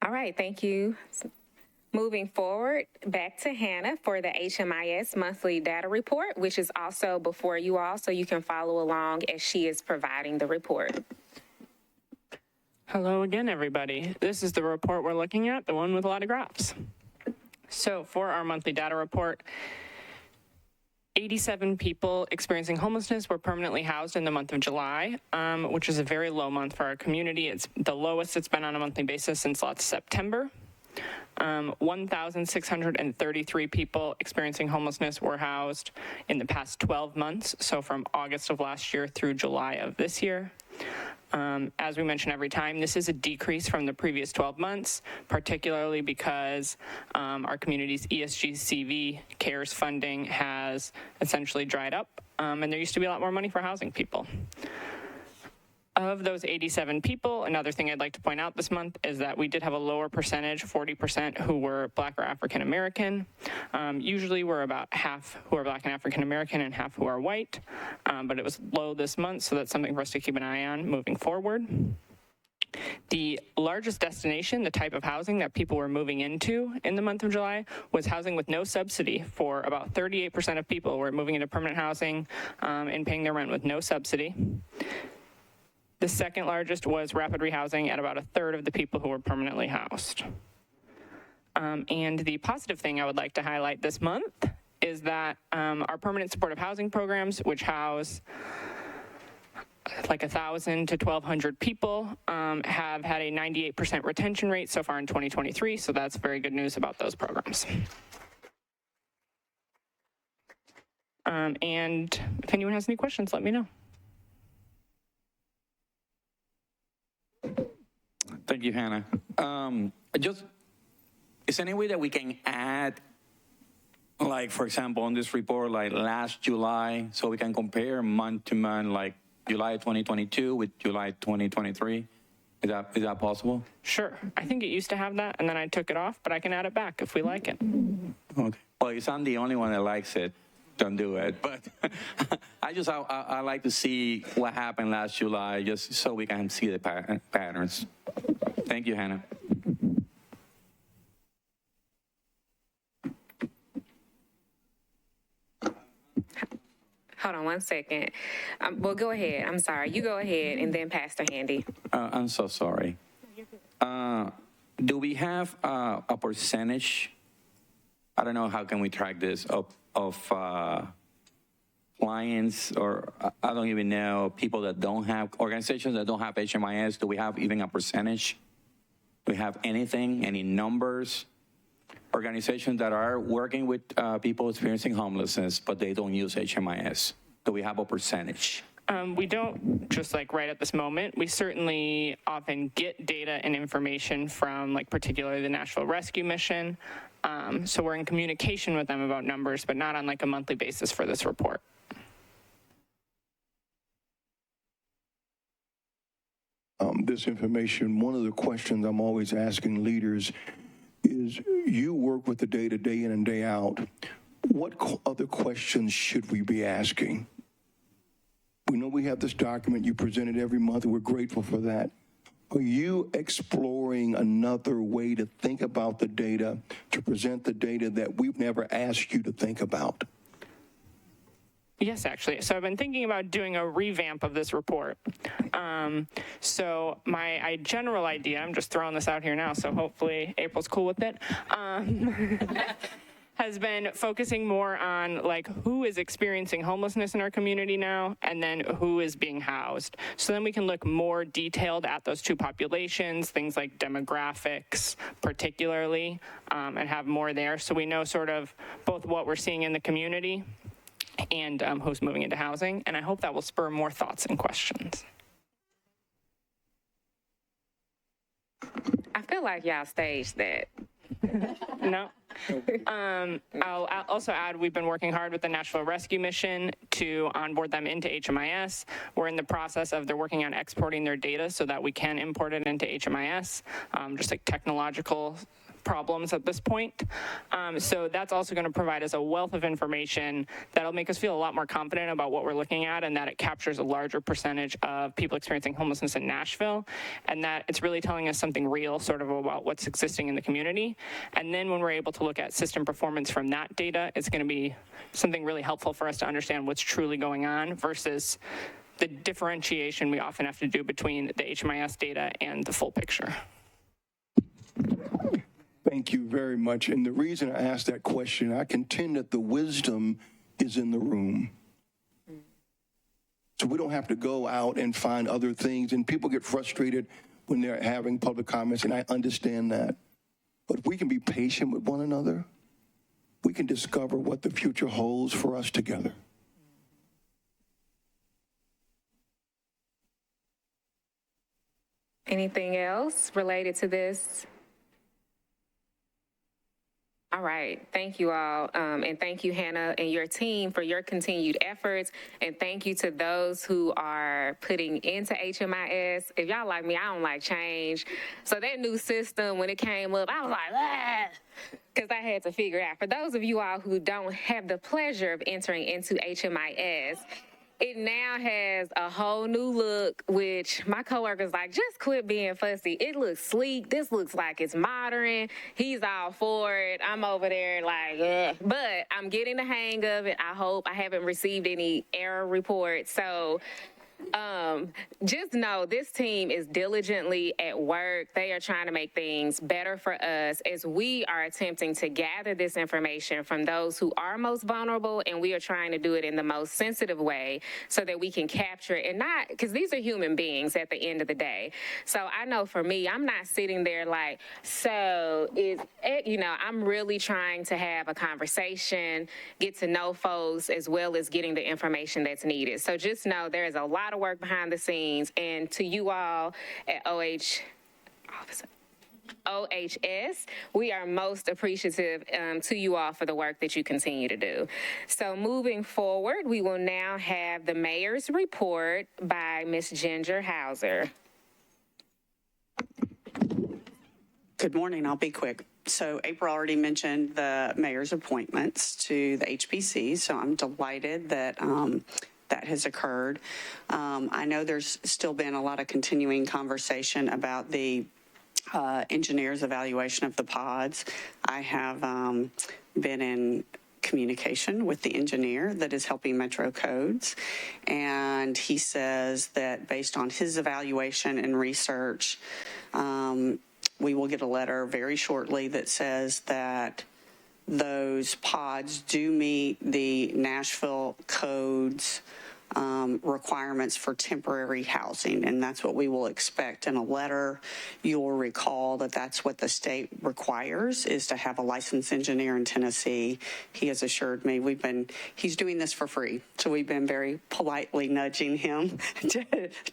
All right, thank you. Moving forward, back to Hannah for the HMIS monthly data report, which is also before you all, so you can follow along as she is providing the report. Hello again, everybody. This is the report we're looking at, the one with a lot of graphs. So for our monthly data report, 87 people experiencing homelessness were permanently housed in the month of July, which is a very low month for our community. It's the lowest it's been on a monthly basis since last September. 1,633 people experiencing homelessness were housed in the past 12 months, so from August of last year through July of this year. As we mention every time, this is a decrease from the previous 12 months, particularly because our community's ESG-CV CARES funding has essentially dried up, and there used to be a lot more money for housing people. Of those 87 people, another thing I'd like to point out this month is that we did have a lower percentage, 40%, who were Black or African American. Usually we're about half who are Black and African American and half who are white, but it was low this month, so that's something for us to keep an eye on moving forward. The largest destination, the type of housing that people were moving into in the month of July, was housing with no subsidy. For about 38% of people were moving into permanent housing and paying their rent with no subsidy. The second largest was rapid rehousing at about a third of the people who were permanently housed. And the positive thing I would like to highlight this month is that our permanent supportive housing programs, which house like 1,000 to 1,200 people, have had a 98% retention rate so far in 2023. So that's very good news about those programs. And if anyone has any questions, let me know. Thank you, Hannah. Is there any way that we can add, like, for example, on this report, like last July, so we can compare month to month, like July 2022 with July 2023? Is that possible? Sure. I think it used to have that, and then I took it off, but I can add it back if we like it. Okay. Well, if I'm the only one that likes it, don't do it. But I like to see what happened last July, just so we can see the patterns. Thank you, Hannah. Hold on one second. Well, go ahead. I'm sorry. You go ahead, and then Pastor Handy. I'm so sorry. Do we have a percentage? I don't know, how can we track this, of clients, or I don't even know, people that don't have, organizations that don't have HMIS? Do we have even a percentage? Do we have anything, any numbers? Organizations that are working with people experiencing homelessness, but they don't use HMIS. Do we have a percentage? We don't just like right at this moment. We certainly often get data and information from like particularly the Nashville Rescue Mission. So we're in communication with them about numbers, but not on like a monthly basis for this report. This information, one of the questions I'm always asking leaders is, you work with the data day in and day out. What other questions should we be asking? We know we have this document you presented every month, and we're grateful for that. Are you exploring another way to think about the data, to present the data that we've never asked you to think about? Yes, actually. So I've been thinking about doing a revamp of this report. So my general idea, I'm just throwing this out here now, so hopefully April's cool with it, has been focusing more on like who is experiencing homelessness in our community now, and then who is being housed. So then we can look more detailed at those two populations, things like demographics particularly, and have more there. So we know sort of both what we're seeing in the community and who's moving into housing. And I hope that will spur more thoughts and questions. I feel like y'all staged that. No. I'll also add, we've been working hard with the Nashville Rescue Mission to onboard them into HMIS. We're in the process of, they're working on exporting their data so that we can import it into HMIS, just like technological problems at this point. So that's also going to provide us a wealth of information that'll make us feel a lot more confident about what we're looking at, and that it captures a larger percentage of people experiencing homelessness in Nashville, and that it's really telling us something real sort of about what's existing in the community. And then when we're able to look at system performance from that data, it's going to be something really helpful for us to understand what's truly going on versus the differentiation we often have to do between the HMIS data and the full picture. Thank you very much. And the reason I asked that question, I contend that the wisdom is in the room. So we don't have to go out and find other things. And people get frustrated when they're having public comments, and I understand that. But if we can be patient with one another, we can discover what the future holds for us together. Anything else related to this? All right. Thank you all. And thank you, Hannah, and your team for your continued efforts. And thank you to those who are putting into HMIS. If y'all like me, I don't like change. So that new system, when it came up, I was like, ah, because I had to figure out. For those of you all who don't have the pleasure of entering into HMIS, it now has a whole new look, which my coworker's like, just quit being fussy. It looks sleek. This looks like it's modern. He's all for it. I'm over there like, ugh. But I'm getting the hang of it. I hope. I haven't received any error reports. So just know this team is diligently at work. They are trying to make things better for us as we are attempting to gather this information from those who are most vulnerable, and we are trying to do it in the most sensitive way so that we can capture it and not, because these are human beings at the end of the day. So I know for me, I'm not sitting there like, so is it, I'm really trying to have a conversation, get to know folks, as well as getting the information that's needed. So just know there is a lot of work behind the scenes, and to you all at OHS, we are most appreciative to you all for the work that you continue to do. So moving forward, we will now have the mayor's report by Ms. Ginger Hauser. Good morning. I'll be quick. So April already mentioned the mayor's appointments to the HPC, so I'm delighted that that has occurred. I know there's still been a lot of continuing conversation about the engineer's evaluation of the pods. I have been in communication with the engineer that is helping Metro Codes, and he says that based on his evaluation and research, we will get a letter very shortly that says that those pods do meet the Nashville Codes requirements for temporary housing, and that's what we will expect in a letter. You'll recall that that's what the state requires, is to have a licensed engineer in Tennessee. He has assured me he's doing this for free, so we've been very politely nudging him to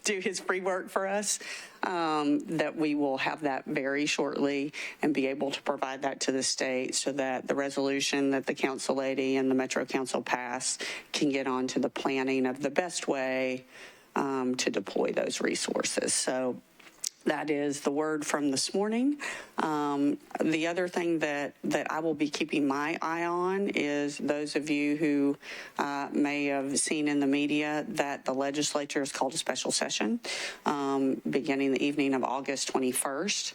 do his free work for us. That we will have that very shortly and be able to provide that to the state so that the resolution that the council lady and the Metro Council passed can get on to the planning of the best way to deploy those resources. So that is the word from this morning. The other thing that I will be keeping my eye on is those of you who may have seen in the media that the legislature has called a special session beginning the evening of August 21st.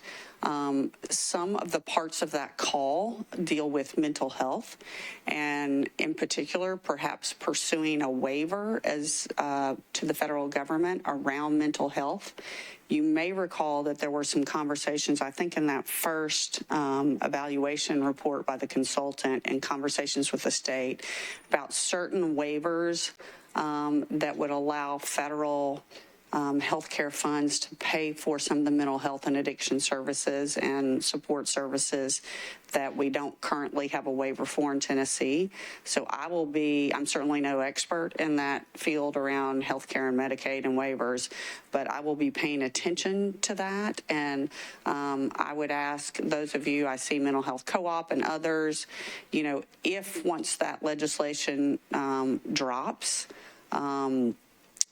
Some of the parts of that call deal with mental health, and in particular, perhaps pursuing a waiver as to the federal government around mental health. You may recall that there were some conversations, I think, in that first evaluation report by the consultant and conversations with the state about certain waivers that would allow federal healthcare funds to pay for some of the mental health and addiction services and support services that we don't currently have a waiver for in Tennessee. So I'm certainly no expert in that field around healthcare and Medicaid and waivers, but I will be paying attention to that. And I would ask those of you, I see Mental Health Co-op and others, if once that legislation drops,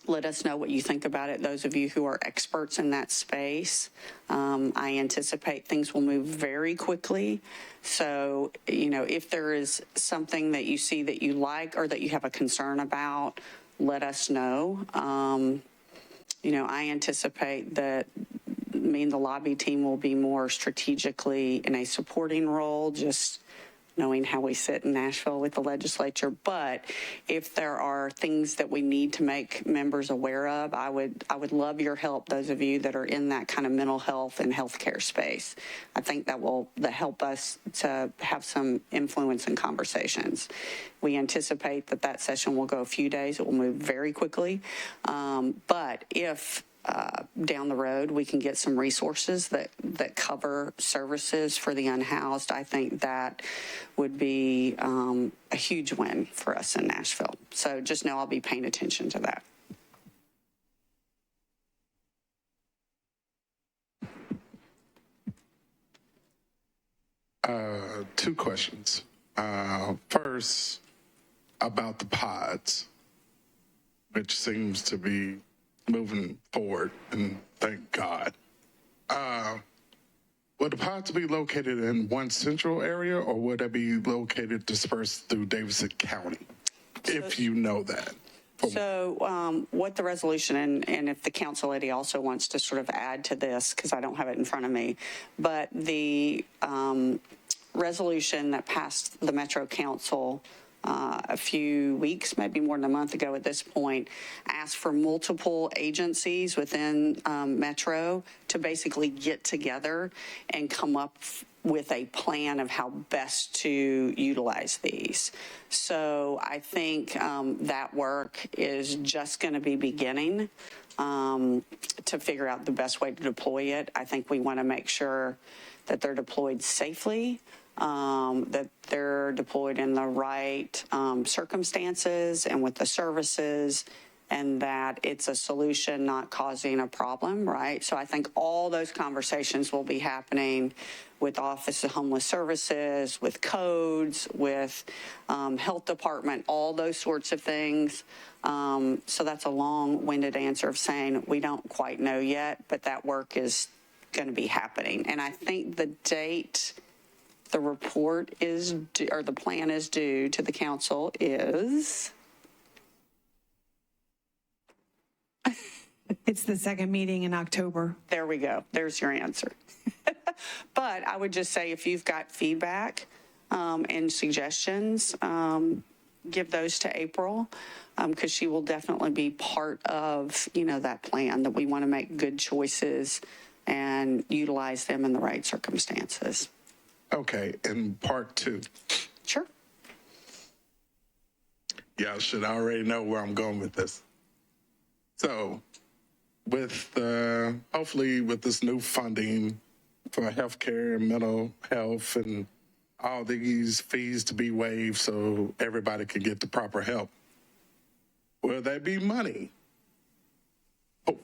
let us know what you think about it, those of you who are experts in that space. I anticipate things will move very quickly. So, if there is something that you see that you like or that you have a concern about, let us know. I anticipate that me and the lobby team will be more strategically in a supporting role, just knowing how we sit in Nashville with the legislature. But if there are things that we need to make members aware of, I would love your help, those of you that are in that kind of mental health and healthcare space. I think that will help us to have some influence in conversations. We anticipate that session will go a few days. It will move very quickly. But if down the road we can get some resources that cover services for the unhoused, I think that would be a huge win for us in Nashville. So just know I'll be paying attention to that. Two questions. First, about the pods, which seems to be moving forward, and thank God. Would the pods be located in one central area, or would they be located dispersed through Davidson County, if you know that? So what the resolution, and if the council lady also wants to sort of add to this, because I don't have it in front of me, but the resolution that passed the Metro Council a few weeks, maybe more than a month ago at this point, asked for multiple agencies within Metro to basically get together and come up with a plan of how best to utilize these. So I think that work is just going to be beginning to figure out the best way to deploy it. I think we want to make sure that they're deployed safely, that they're deployed in the right circumstances and with the services, and that it's a solution, not causing a problem, right? So I think all those conversations will be happening with Office of Homeless Services, with codes, with health department, all those sorts of things. So that's a long-winded answer of saying we don't quite know yet, but that work is going to be happening. And I think the date the report is due, or the plan is due to the council is... It's the second meeting in October. There we go. There's your answer. But I would just say if you've got feedback and suggestions, give those to April, because she will definitely be part of, that plan, that we want to make good choices and utilize them in the right circumstances. Okay, and part two. Sure. Y'all should already know where I'm going with this. So, with hopefully with this new funding for healthcare and mental health and all these fees to be waived so everybody can get the proper help, will there be money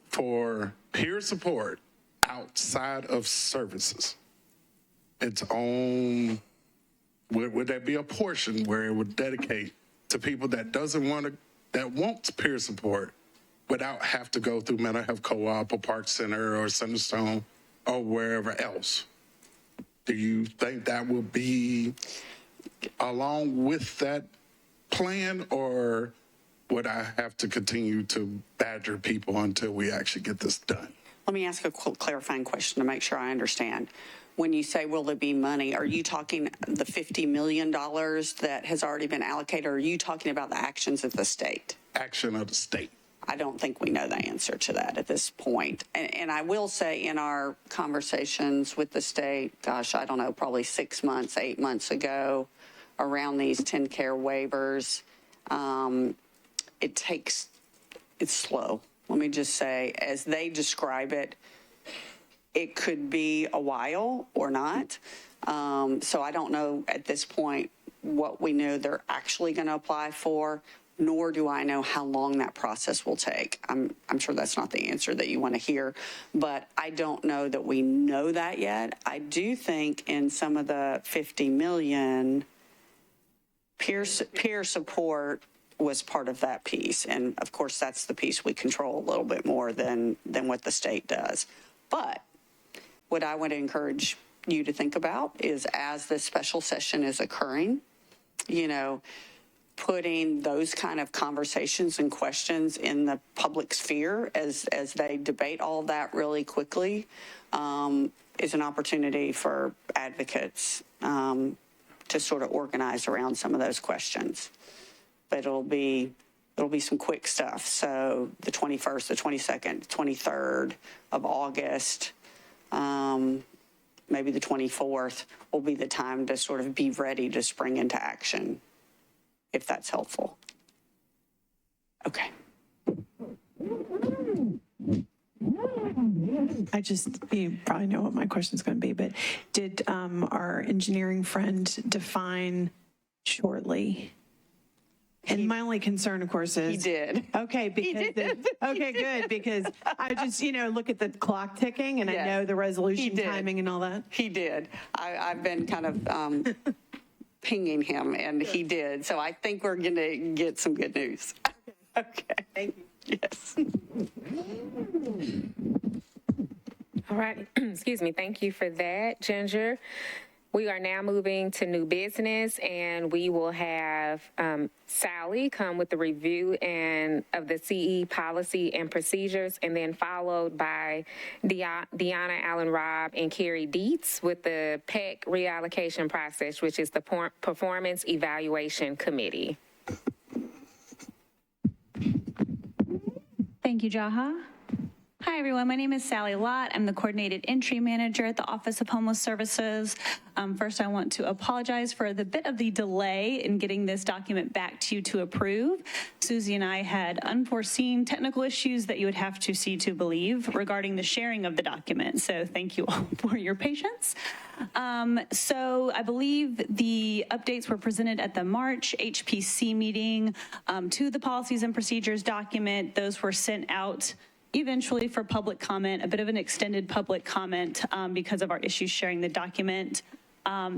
for peer support outside of services? Its own, would there be a portion where it would dedicate to people that that wants peer support without have to go through Mental Health Co-op or Park Center or Centerstone or wherever else? Do you think that will be along with that plan, or would I have to continue to badger people until we actually get this done? Let me ask a clarifying question to make sure I understand. When you say, will there be money, are you talking the $50 million that has already been allocated, or are you talking about the actions of the state? Action of the state. I don't think we know the answer to that at this point. And I will say in our conversations with the state, gosh, I don't know, probably 6 months, 8 months ago, around these 10 care waivers, it's slow. Let me just say, as they describe it, it could be a while or not. So I don't know at this point what we know they're actually going to apply for, nor do I know how long that process will take. I'm sure that's not the answer that you want to hear, but I don't know that we know that yet. I do think in some of the 50 million, peer support was part of that piece. And of course, that's the piece we control a little bit more than what the state does. But what I want to encourage you to think about is, as this special session is occurring, putting those kind of conversations and questions in the public sphere as they debate all that really quickly is an opportunity for advocates to sort of organize around some of those questions. But it'll be some quick stuff. So the 21st, the 22nd, 23rd of August, maybe the 24th will be the time to sort of be ready to spring into action, if that's helpful. Okay. You probably know what my question is going to be, but did our engineering friend define shortly? And my only concern, of course, is... He did. Okay, because... Okay, good, because I just, look at the clock ticking, and I know the resolution timing and all that. He did. I've been kind of pinging him, and he did. So I think we're going to get some good news. Okay. Thank you. Yes. All right. Excuse me. Thank you for that, Ginger. We are now moving to new business, and we will have Sally come with the review of the CE policy and procedures, and then followed by Deanna Allen Robb and Carrie Dietz with the PEC reallocation process, which is the Performance Evaluation Committee. Thank you, Jaha. Hi, everyone. My name is Sally Lott. I'm the Coordinated Entry Manager at the Office of Homeless Services. First, I want to apologize for the bit of the delay in getting this document back to you to approve. Susie and I had unforeseen technical issues that you would have to see to believe regarding the sharing of the document. So thank you all for your patience. So I believe the updates were presented at the March HPC meeting to the policies and procedures document. Those were sent out eventually for public comment, a bit of an extended public comment because of our issues sharing the document.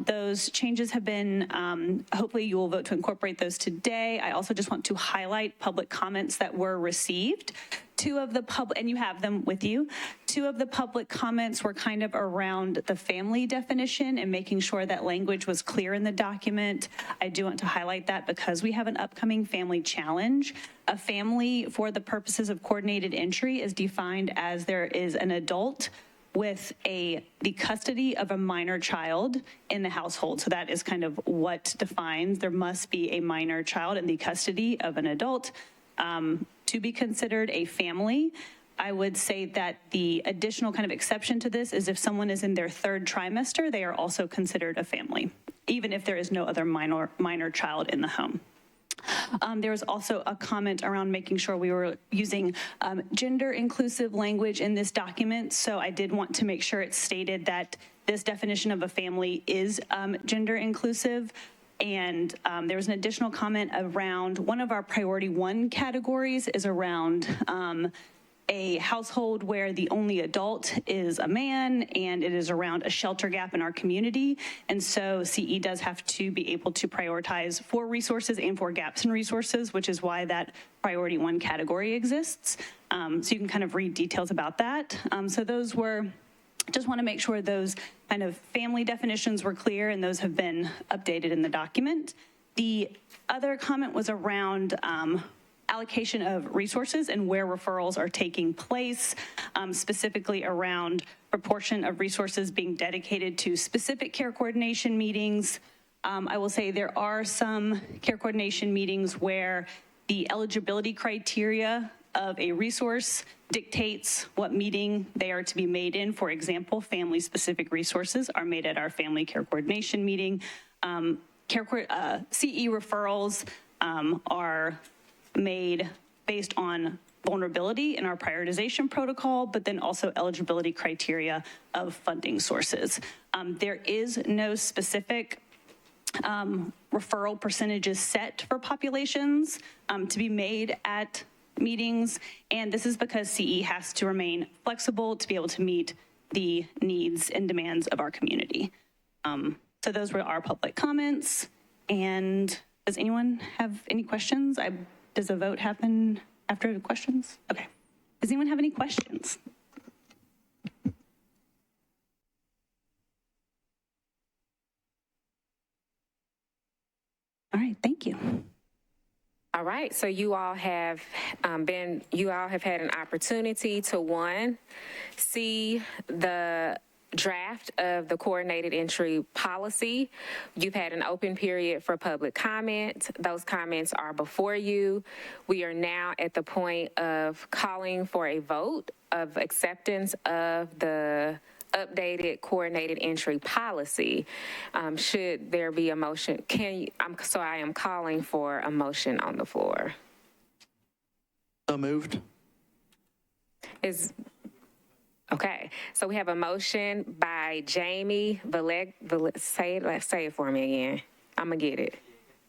Those changes have been, hopefully you will vote to incorporate those today. I also just want to highlight public comments that were received. Two of the public, and you have them with you, two of the public comments were kind of around the family definition and making sure that language was clear in the document. I do want to highlight that because we have an upcoming family challenge. A family, for the purposes of coordinated entry, is defined as there is an adult with the custody of a minor child in the household. So that is kind of what defines there must be a minor child in the custody of an adult to be considered a family. I would say that the additional kind of exception to this is if someone is in their third trimester, they are also considered a family, even if there is no other minor child in the home. There was also a comment around making sure we were using gender inclusive language in this document. So I did want to make sure it's stated that this definition of a family is gender inclusive. And there was an additional comment around one of our priority 1 categories is around a household where the only adult is a man, and it is around a shelter gap in our community. And so CE does have to be able to prioritize for resources and for gaps in resources, which is why that priority 1 category exists. So you can kind of read details about that. So those were, just want to make sure those kind of family definitions were clear, and those have been updated in the document. The other comment was around allocation of resources and where referrals are taking place, specifically around proportion of resources being dedicated to specific care coordination meetings. I will say there are some care coordination meetings where the eligibility criteria of a resource dictates what meeting they are to be made in. For example, family-specific resources are made at our family care coordination meeting. CE referrals are made based on vulnerability in our prioritization protocol, but then also eligibility criteria of funding sources. There is no specific referral percentages set for populations to be made at meetings, and this is because CE has to remain flexible to be able to meet the needs and demands of our community. So those were our public comments, and does anyone have any questions? Does a vote happen after the questions? Okay. Does anyone have any questions? All right, thank you. All right, so you all have had an opportunity to, 1, see the draft of the coordinated entry policy. You've had an open period for public comment. Those comments are before you. We are now at the point of calling for a vote of acceptance of the updated coordinated entry policy. Should there be a motion? So I am calling for a motion on the floor. So moved. Okay, so we have a motion by Jamie say it for me again. I'm gonna get it.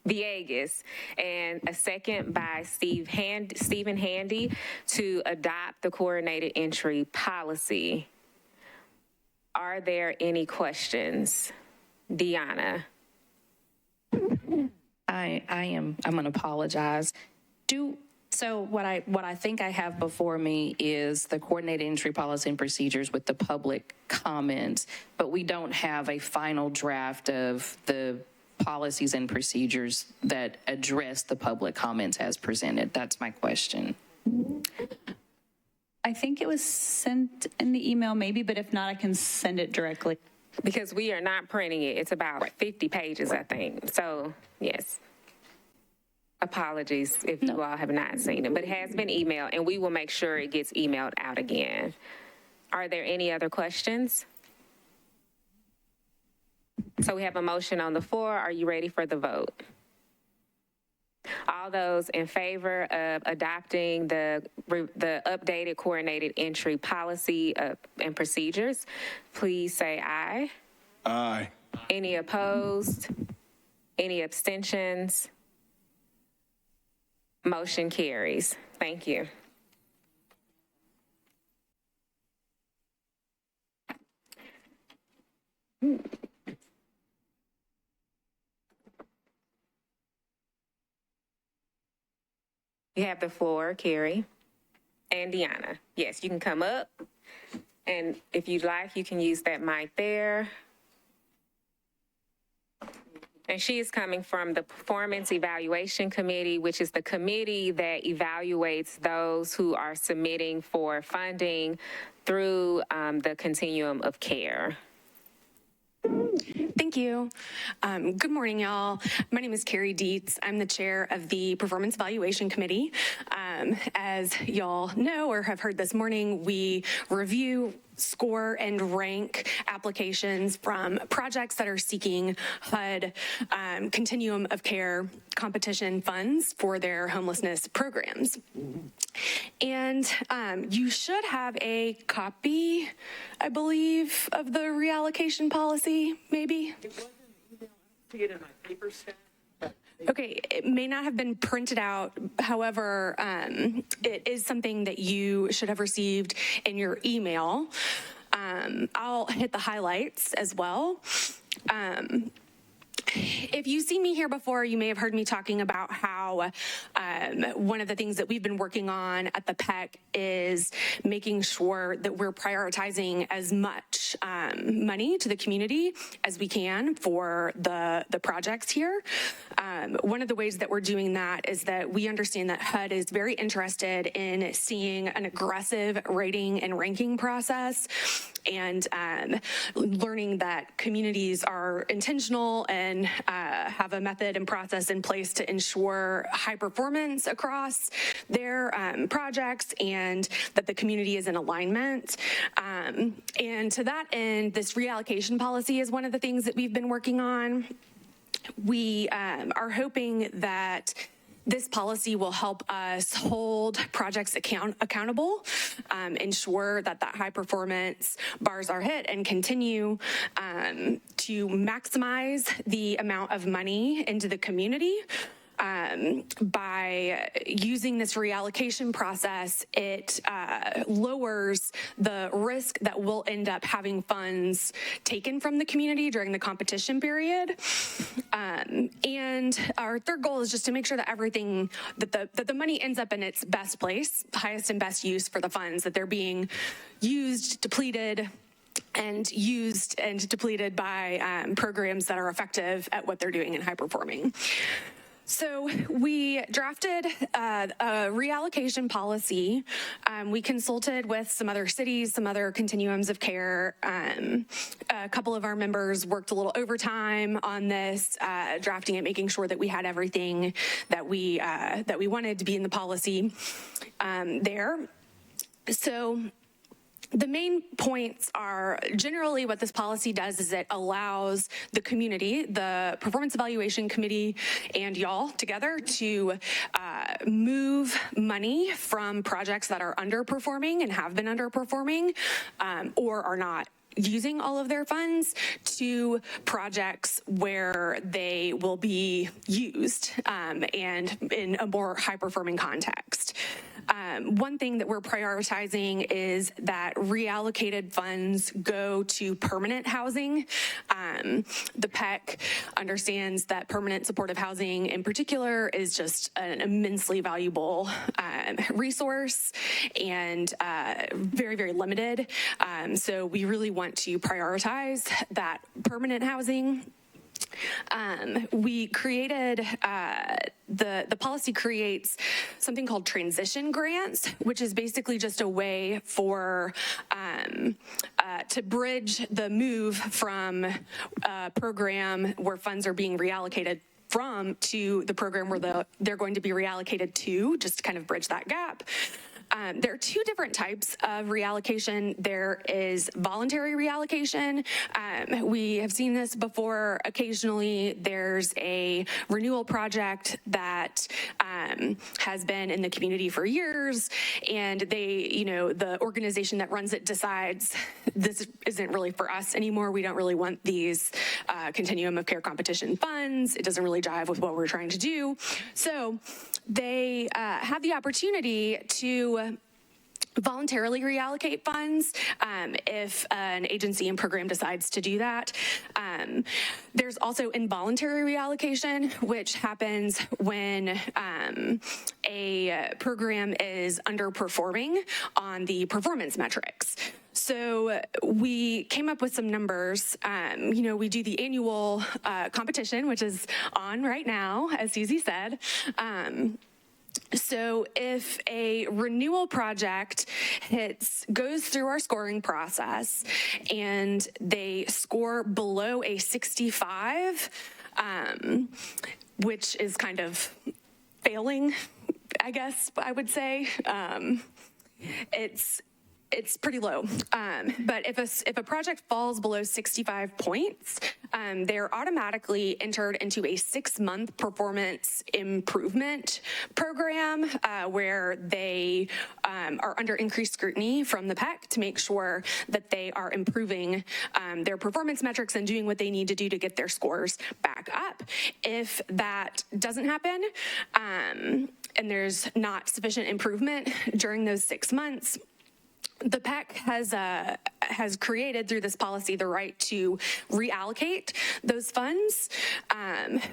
Villegas, and a second by Stephen Handy to adopt the coordinated entry policy. Are there any questions? Deanna. I'm going to apologize. So what I think I have before me is the coordinated entry policy and procedures with the public comments, but we don't have a final draft of the policies and procedures that address the public comments as presented. That's my question. I think it was sent in the email maybe, but if not, I can send it directly. Because we are not printing it. It's about 50 pages, I think. So, yes. Apologies if you all have not seen it, but it has been emailed, and we will make sure it gets emailed out again. Are there any other questions? So we have a motion on the floor. Are you ready for the vote? All those in favor of adopting the updated coordinated entry policy and procedures, please say aye. Aye. Any opposed? Any abstentions? Motion carries. Thank you. You have the floor, Carrie and Deanna. Yes, you can come up, and if you'd like, you can use that mic there. And she is coming from the Performance Evaluation Committee, which is the committee that evaluates those who are submitting for funding through the continuum of care. Thank you. Good morning, y'all. My name is Carrie Dietz. I'm the chair of the Performance Evaluation Committee. As y'all know or have heard this morning, we review, score, and rank applications from projects that are seeking HUD continuum of care competition funds for their homelessness programs. And you should have a copy, I believe, of the reallocation policy, maybe? See it in my paper stack. Okay, it may not have been printed out. However, it is something that you should have received in your email. I'll hit the highlights as well. If you've seen me here before, you may have heard me talking about how one of the things that we've been working on at the PEC is making sure that we're prioritizing as much money to the community as we can for the projects here. One of the ways that we're doing that is that we understand that HUD is very interested in seeing an aggressive rating and ranking process, and learning that communities are intentional and have a method and process in place to ensure high performance across their projects, and that the community is in alignment. And to that end, this reallocation policy is one of the things that we've been working on. We are hoping that this policy will help us hold projects accountable, ensure that high performance bars are hit, and continue to maximize the amount of money into the community. By using this reallocation process, it lowers the risk that we'll end up having funds taken from the community during the competition period. And our third goal is just to make sure that everything, that the money ends up in its best place, highest and best use for the funds, that they're being used, depleted, and used and depleted by programs that are effective at what they're doing and high performing. So we drafted a reallocation policy. We consulted with some other cities, some other continuums of care. A couple of our members worked a little overtime on this, drafting it, making sure that we had everything that we wanted to be in the policy there. So the main points are generally what this policy does is it allows the community, the Performance Evaluation Committee, and y'all together to move money from projects that are underperforming and have been underperforming or are not using all of their funds to projects where they will be used and in a more high-performing context. One thing that we're prioritizing is that reallocated funds go to permanent housing. The PEC understands that permanent supportive housing in particular is just an immensely valuable resource and very, very limited. So we really want to prioritize that permanent housing. We created, the policy creates something called transition grants, which is basically just a way for, to bridge the move from a program where funds are being reallocated from to the program where they're going to be reallocated to, just to kind of bridge that gap. There are two different types of reallocation. There is voluntary reallocation. We have seen this before occasionally. There's a renewal project that has been in the community for years, and the organization that runs it decides this isn't really for us anymore. We don't really want these continuum of care competition funds. It doesn't really jive with what we're trying to do. So they have the opportunity to voluntarily reallocate funds if an agency and program decides to do that. There's also involuntary reallocation, which happens when a program is underperforming on the performance metrics. So we came up with some numbers. We do the annual competition, which is on right now, as Susie said. So if a renewal project goes through our scoring process and they score below a 65, which is kind of failing, I guess I would say, it's pretty low. But if a project falls below 65 points, they're automatically entered into a 6-month performance improvement program where they are under increased scrutiny from the PEC to make sure that they are improving their performance metrics and doing what they need to do to get their scores back up. If that doesn't happen, and there's not sufficient improvement during those 6 months, the PEC has created through this policy the right to reallocate those funds.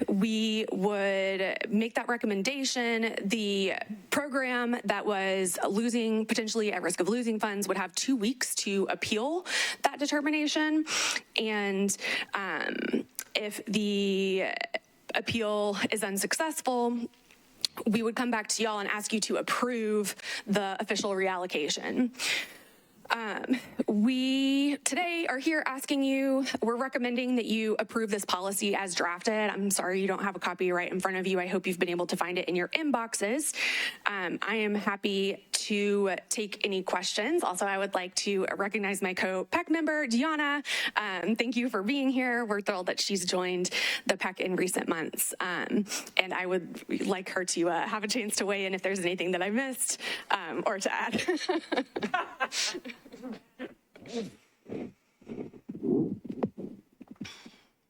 We would make that recommendation. The program that was potentially at risk of losing funds would have 2 weeks to appeal that determination. And if the appeal is unsuccessful, we would come back to y'all and ask you to approve the official reallocation. We today are here asking you, we're recommending that you approve this policy as drafted. I'm sorry you don't have a copy right in front of you. I hope you've been able to find it in your inboxes. I am happy to take any questions. Also, I would like to recognize my co-PEC member, Deanna. Thank you for being here. We're thrilled that she's joined the PEC in recent months. And I would like her to have a chance to weigh in if there's anything that I missed or to add.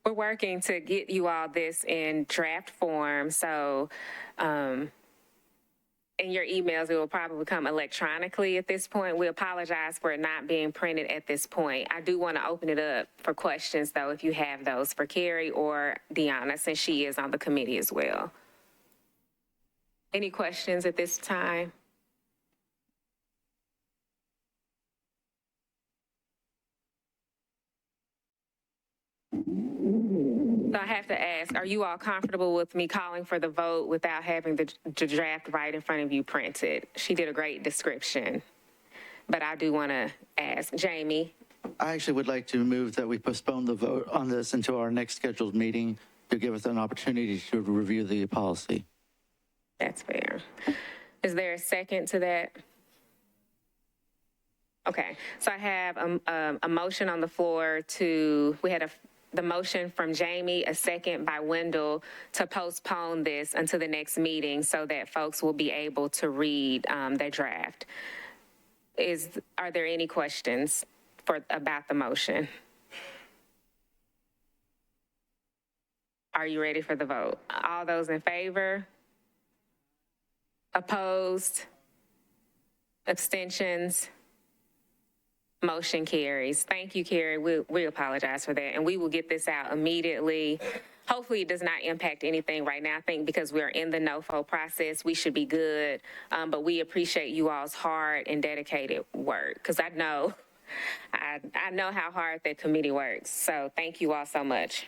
We're working to get you all this in draft form, so in your emails, it will probably come electronically at this point. We apologize for it not being printed at this point. I do want to open it up for questions, though, if you have those for Carrie or Deanna, since she is on the committee as well. Any questions at this time? So I have to ask, are you all comfortable with me calling for the vote without having the draft right in front of you printed? She did a great description, but I do want to ask. Jamie? I actually would like to move that we postpone the vote on this until our next scheduled meeting to give us an opportunity to review the policy. That's fair. Is there a second to that? Okay, so I have a motion on the floor the motion from Jamie, a second by Wendell, to postpone this until the next meeting so that folks will be able to read their draft. Are there any questions about the motion? Are you ready for the vote? All those in favor? Opposed? Abstentions? Motion carries. Thank you, Carrie. We apologize for that, and we will get this out immediately. Hopefully, it does not impact anything right now. I think because we're in the NOFO process, we should be good, but we appreciate you all's hard and dedicated work, because I know how hard that committee works. So thank you all so much.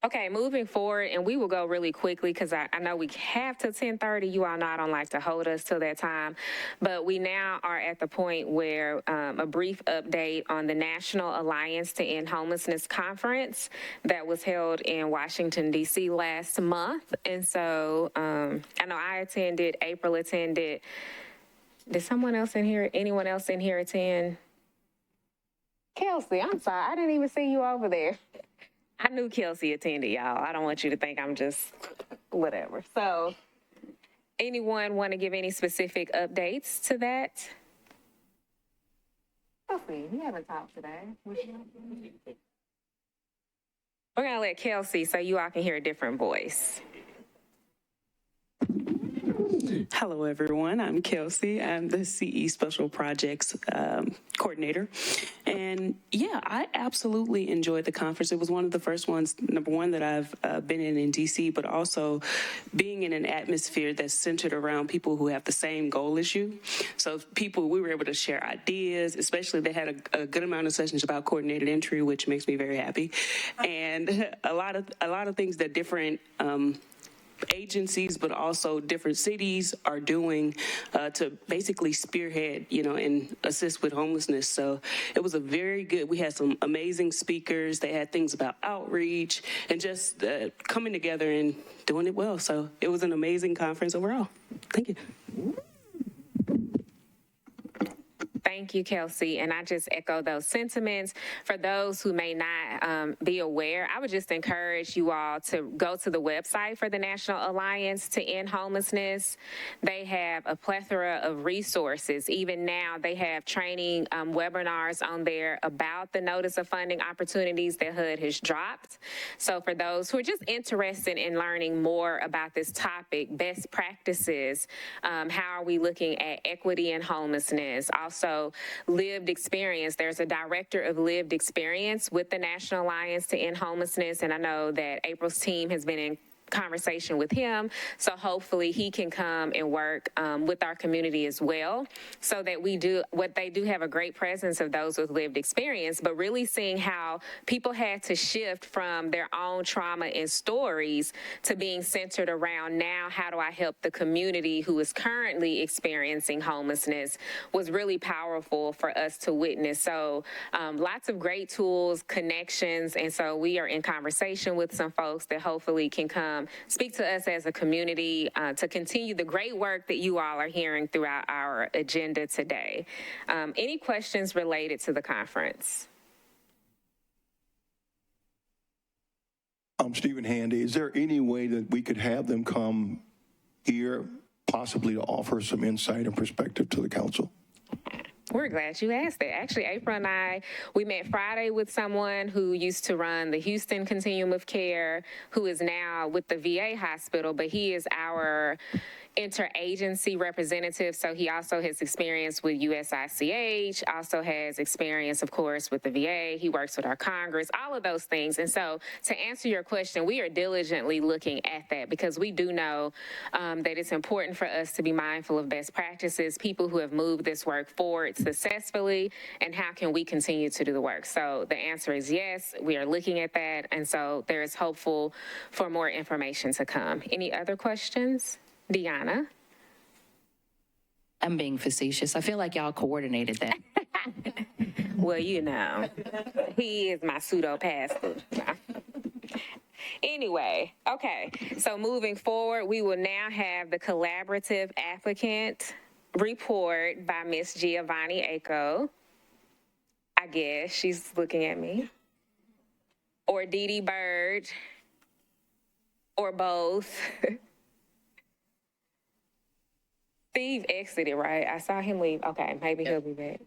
Okay, moving forward, and we will go really quickly because I know we have to 10:30. You all know I don't like to hold us till that time, but we now are at the point where a brief update on the National Alliance to End Homelessness Conference that was held in Washington, D.C. last month. And so I know I attended, April attended. Did anyone else in here attend? Kelsey, I'm sorry, I didn't even see you over there. I knew Kelsey attended, y'all. I don't want you to think I'm just whatever. So anyone want to give any specific updates to that? Kelsey, you haven't talked today. We're going to let Kelsey so you all can hear a different voice. Hello, everyone. I'm Kelsey. I'm the CE Special Projects Coordinator. And yeah, I absolutely enjoyed the conference. It was one of the first ones, number one, that I've been in DC, but also being in an atmosphere that's centered around people who have the same goal as you. So we were able to share ideas, especially they had a good amount of sessions about coordinated entry, which makes me very happy. And a lot of things that different agencies, but also different cities are doing to basically spearhead, and assist with homelessness. So it was we had some amazing speakers. They had things about outreach and just coming together and doing it well. So it was an amazing conference overall. Thank you. Thank you, Kelsey. And I just echo those sentiments. For those who may not be aware, I would just encourage you all to go to the website for the National Alliance to End Homelessness. They have a plethora of resources. Even now, they have training webinars on there about the notice of funding opportunities that HUD has dropped. So for those who are just interested in learning more about this topic, best practices, how are we looking at equity and homelessness, also lived experience. There's a director of lived experience with the National Alliance to End Homelessness, and I know that April's team has been in conversation with him, so hopefully he can come and work with our community as well, so that they do have a great presence of those with lived experience, but really seeing how people had to shift from their own trauma and stories to being centered around now, how do I help the community who is currently experiencing homelessness, was really powerful for us to witness. So lots of great tools, connections, and so we are in conversation with some folks that hopefully can come speak to us as a community to continue the great work that you all are hearing throughout our agenda today. Any questions related to the conference? I'm Stephen Handy. Is there any way that we could have them come here, possibly to offer some insight and perspective to the council? We're glad you asked that. Actually, April and I, we met Friday with someone who used to run the Houston Continuum of Care, who is now with the VA hospital, but he is our interagency representative, so he also has experience with USICH, also has experience, of course, with the VA. He works with our Congress, all of those things. And so to answer your question, we are diligently looking at that because we do know that it's important for us to be mindful of best practices, people who have moved this work forward successfully, and how can we continue to do the work. So the answer is yes, we are looking at that, and so there is hopeful for more information to come. Any other questions? Deanna? I'm being facetious. I feel like y'all coordinated that. Well, he is my pseudo pastor. Anyway, okay. So moving forward, we will now have the collaborative applicant report by Ms. Giovanni Aco. I guess she's looking at me. Or Dee Dee Bird. Or both. Steve exited, right? I saw him leave. Okay, maybe he'll be back.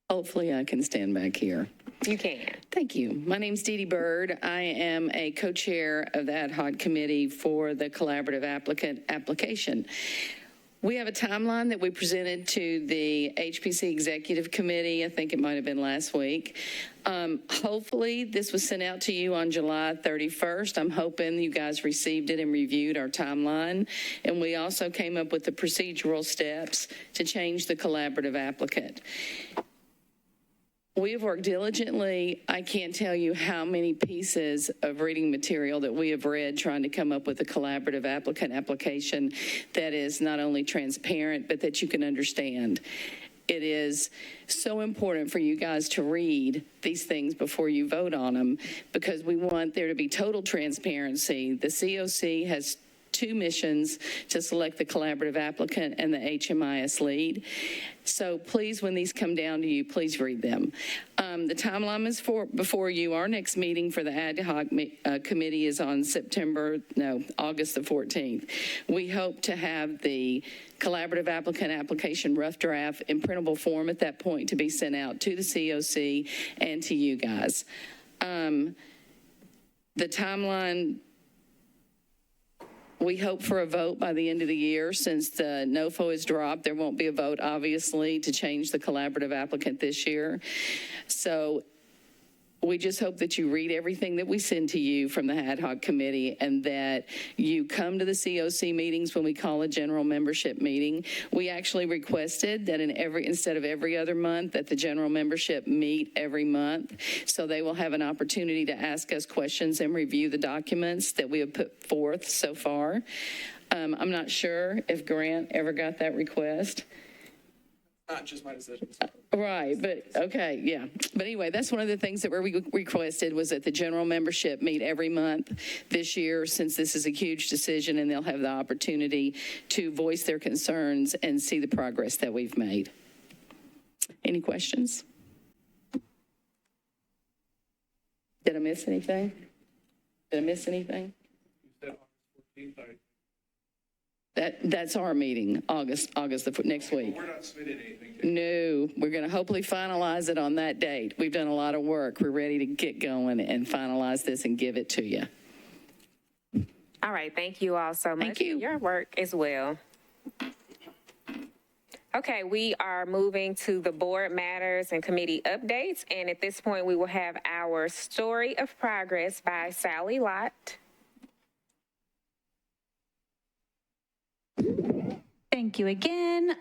Hopefully I can stand back here. You can. Thank you. My name's Dee Dee Bird. I am a co-chair of the ad hoc committee for the collaborative applicant application. We have a timeline that we presented to the HPC Executive Committee. I think it might have been last week. Hopefully this was sent out to you on July 31st. I'm hoping you guys received it and reviewed our timeline. And we also came up with the procedural steps to change the collaborative applicant. We have worked diligently. I can't tell you how many pieces of reading material that we have read trying to come up with a collaborative applicant application that is not only transparent, but that you can understand. It is so important for you guys to read these things before you vote on them, because we want there to be total transparency. The COC has 2 missions to select the collaborative applicant and the HMIS lead. So please, when these come down to you, please read them. The timeline is before you. Our next meeting for the ad hoc committee is on August the 14th. We hope to have the collaborative applicant application rough draft in printable form at that point to be sent out to the COC and to you guys. The timeline, we hope for a vote by the end of the year. Since the NOFO is dropped, there won't be a vote, obviously, to change the collaborative applicant this year. So we just hope that you read everything that we send to you from the ad hoc committee, and that you come to the COC meetings when we call a general membership meeting. We actually requested that instead of every other month, that the general membership meet every month, so they will have an opportunity to ask us questions and review the documents that we have put forth so far. I'm not sure if Grant ever got that request. Not just my decision. Right, but okay, yeah. But anyway, that's one of the things that we requested, was that the general membership meet every month this year, since this is a huge decision, and they'll have the opportunity to voice their concerns and see the progress that we've made. Any questions? Did I miss anything? That's our meeting, August next week. We're not submitting anything. No, we're going to hopefully finalize it on that date. We've done a lot of work. We're ready to get going and finalize this and give it to you. All right, thank you all so much. Thank you. For your work as well. Okay, we are moving to the board matters and committee updates. And at this point, we will have our story of progress by Sally Lott. Thank you again.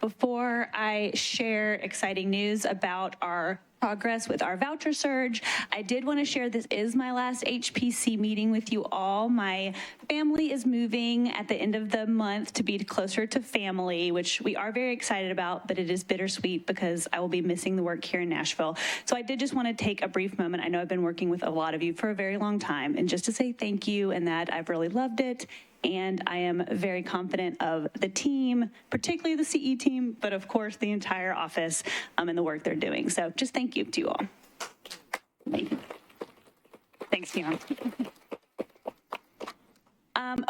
Before I share exciting news about our progress with our voucher surge, I did want to share this is my last HPC meeting with you all. My family is moving at the end of the month to be closer to family, which we are very excited about, but it is bittersweet because I will be missing the work here in Nashville. So I did just want to take a brief moment. I know I've been working with a lot of you for a very long time, and just to say thank you, and that I've really loved it. And I am very confident of the team, particularly the CE team, but of course the entire office and the work they're doing. So just thank you to you all. Thanks, Fiona.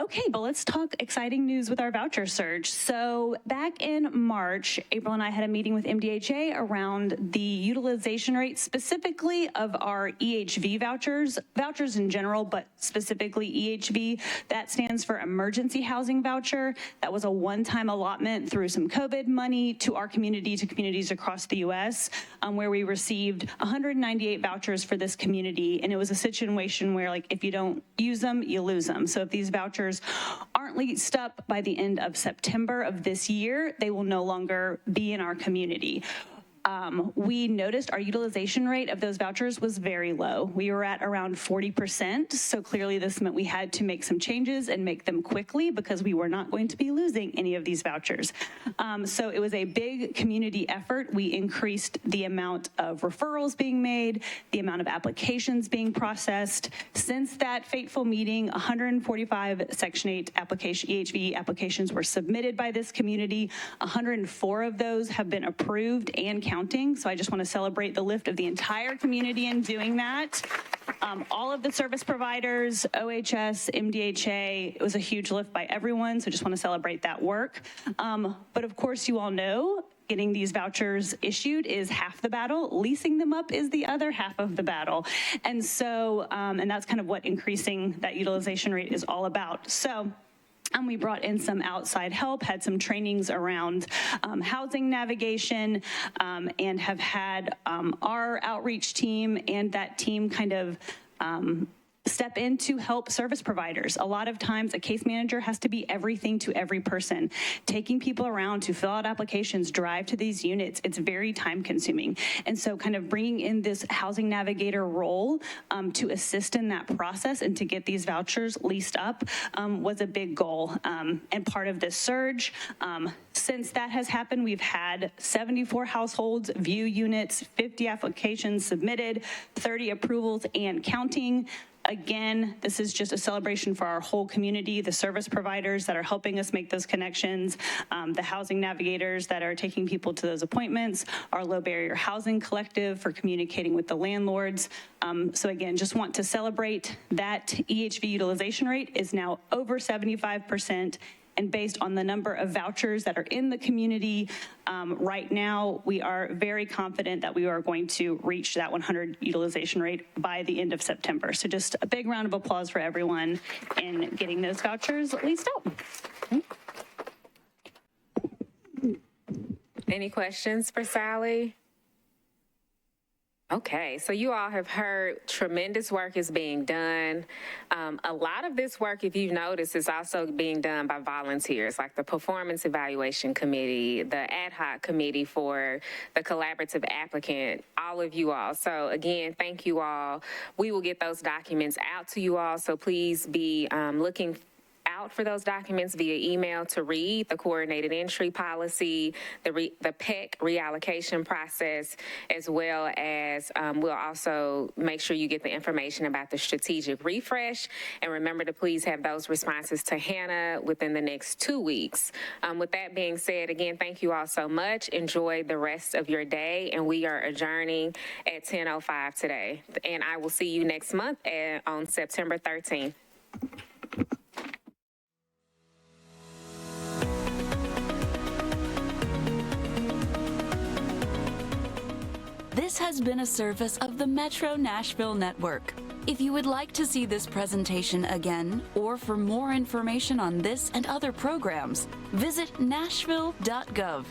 Okay, but let's talk exciting news with our voucher surge. So back in March, April and I had a meeting with MDHA around the utilization rate, specifically of our EHV vouchers in general, but specifically EHV. That stands for Emergency Housing Voucher. That was a one-time allotment through some COVID money to our community, to communities across the U.S., where we received 198 vouchers for this community. And it was a situation where, like, if you don't use them, you lose them. So if these vouchers aren't leased up by the end of September of this year, they will no longer be in our community. We noticed our utilization rate of those vouchers was very low. We were at around 40%, so clearly this meant we had to make some changes and make them quickly because we were not going to be losing any of these vouchers. So it was a big community effort. We increased the amount of referrals being made, the amount of applications being processed. Since that fateful meeting, 145 Section 8 EHV applications were submitted by this community. 104 of those have been approved and counting. So I just want to celebrate the lift of the entire community in doing that. All of the service providers, OHS, MDHA, it was a huge lift by everyone, so just want to celebrate that work. But of course, you all know, getting these vouchers issued is half the battle. Leasing them up is the other half of the battle. And so, and that's kind of what increasing that utilization rate is all about. So, we brought in some outside help, had some trainings around housing navigation, and have had our outreach team and that team kind of step in to help service providers. A lot of times a case manager has to be everything to every person. Taking people around to fill out applications, drive to these units, it's very time consuming. And so kind of bringing in this housing navigator role to assist in that process and to get these vouchers leased up was a big goal and part of this surge. Since that has happened, we've had 74 households view units, 50 applications submitted, 30 approvals and counting. Again, this is just a celebration for our whole community, the service providers that are helping us make those connections, the housing navigators that are taking people to those appointments, our low barrier housing collective for communicating with the landlords. So again, just want to celebrate that EHV utilization rate is now over 75%. And based on the number of vouchers that are in the community right now, we are very confident that we are going to reach that 100 utilization rate by the end of September. So just a big round of applause for everyone in getting those vouchers leased out. Any questions for Sally? Okay, so you all have heard tremendous work is being done. A lot of this work, if you've noticed, is also being done by volunteers, like the Performance Evaluation Committee, the Ad Hoc Committee for the Collaborative Applicant, all of you all. So again, thank you all. We will get those documents out to you all, so please be looking out for those documents via email to read the coordinated entry policy, the PEC reallocation process, as well as we'll also make sure you get the information about the strategic refresh. And remember to please have those responses to Hannah within the next 2 weeks. With that being said, again, thank you all so much. Enjoy the rest of your day, and we are adjourning at 10:05 today. And I will see you next month on September 13th. This has been a service of the Metro Nashville Network. If you would like to see this presentation again, or for more information on this and other programs, visit nashville.gov.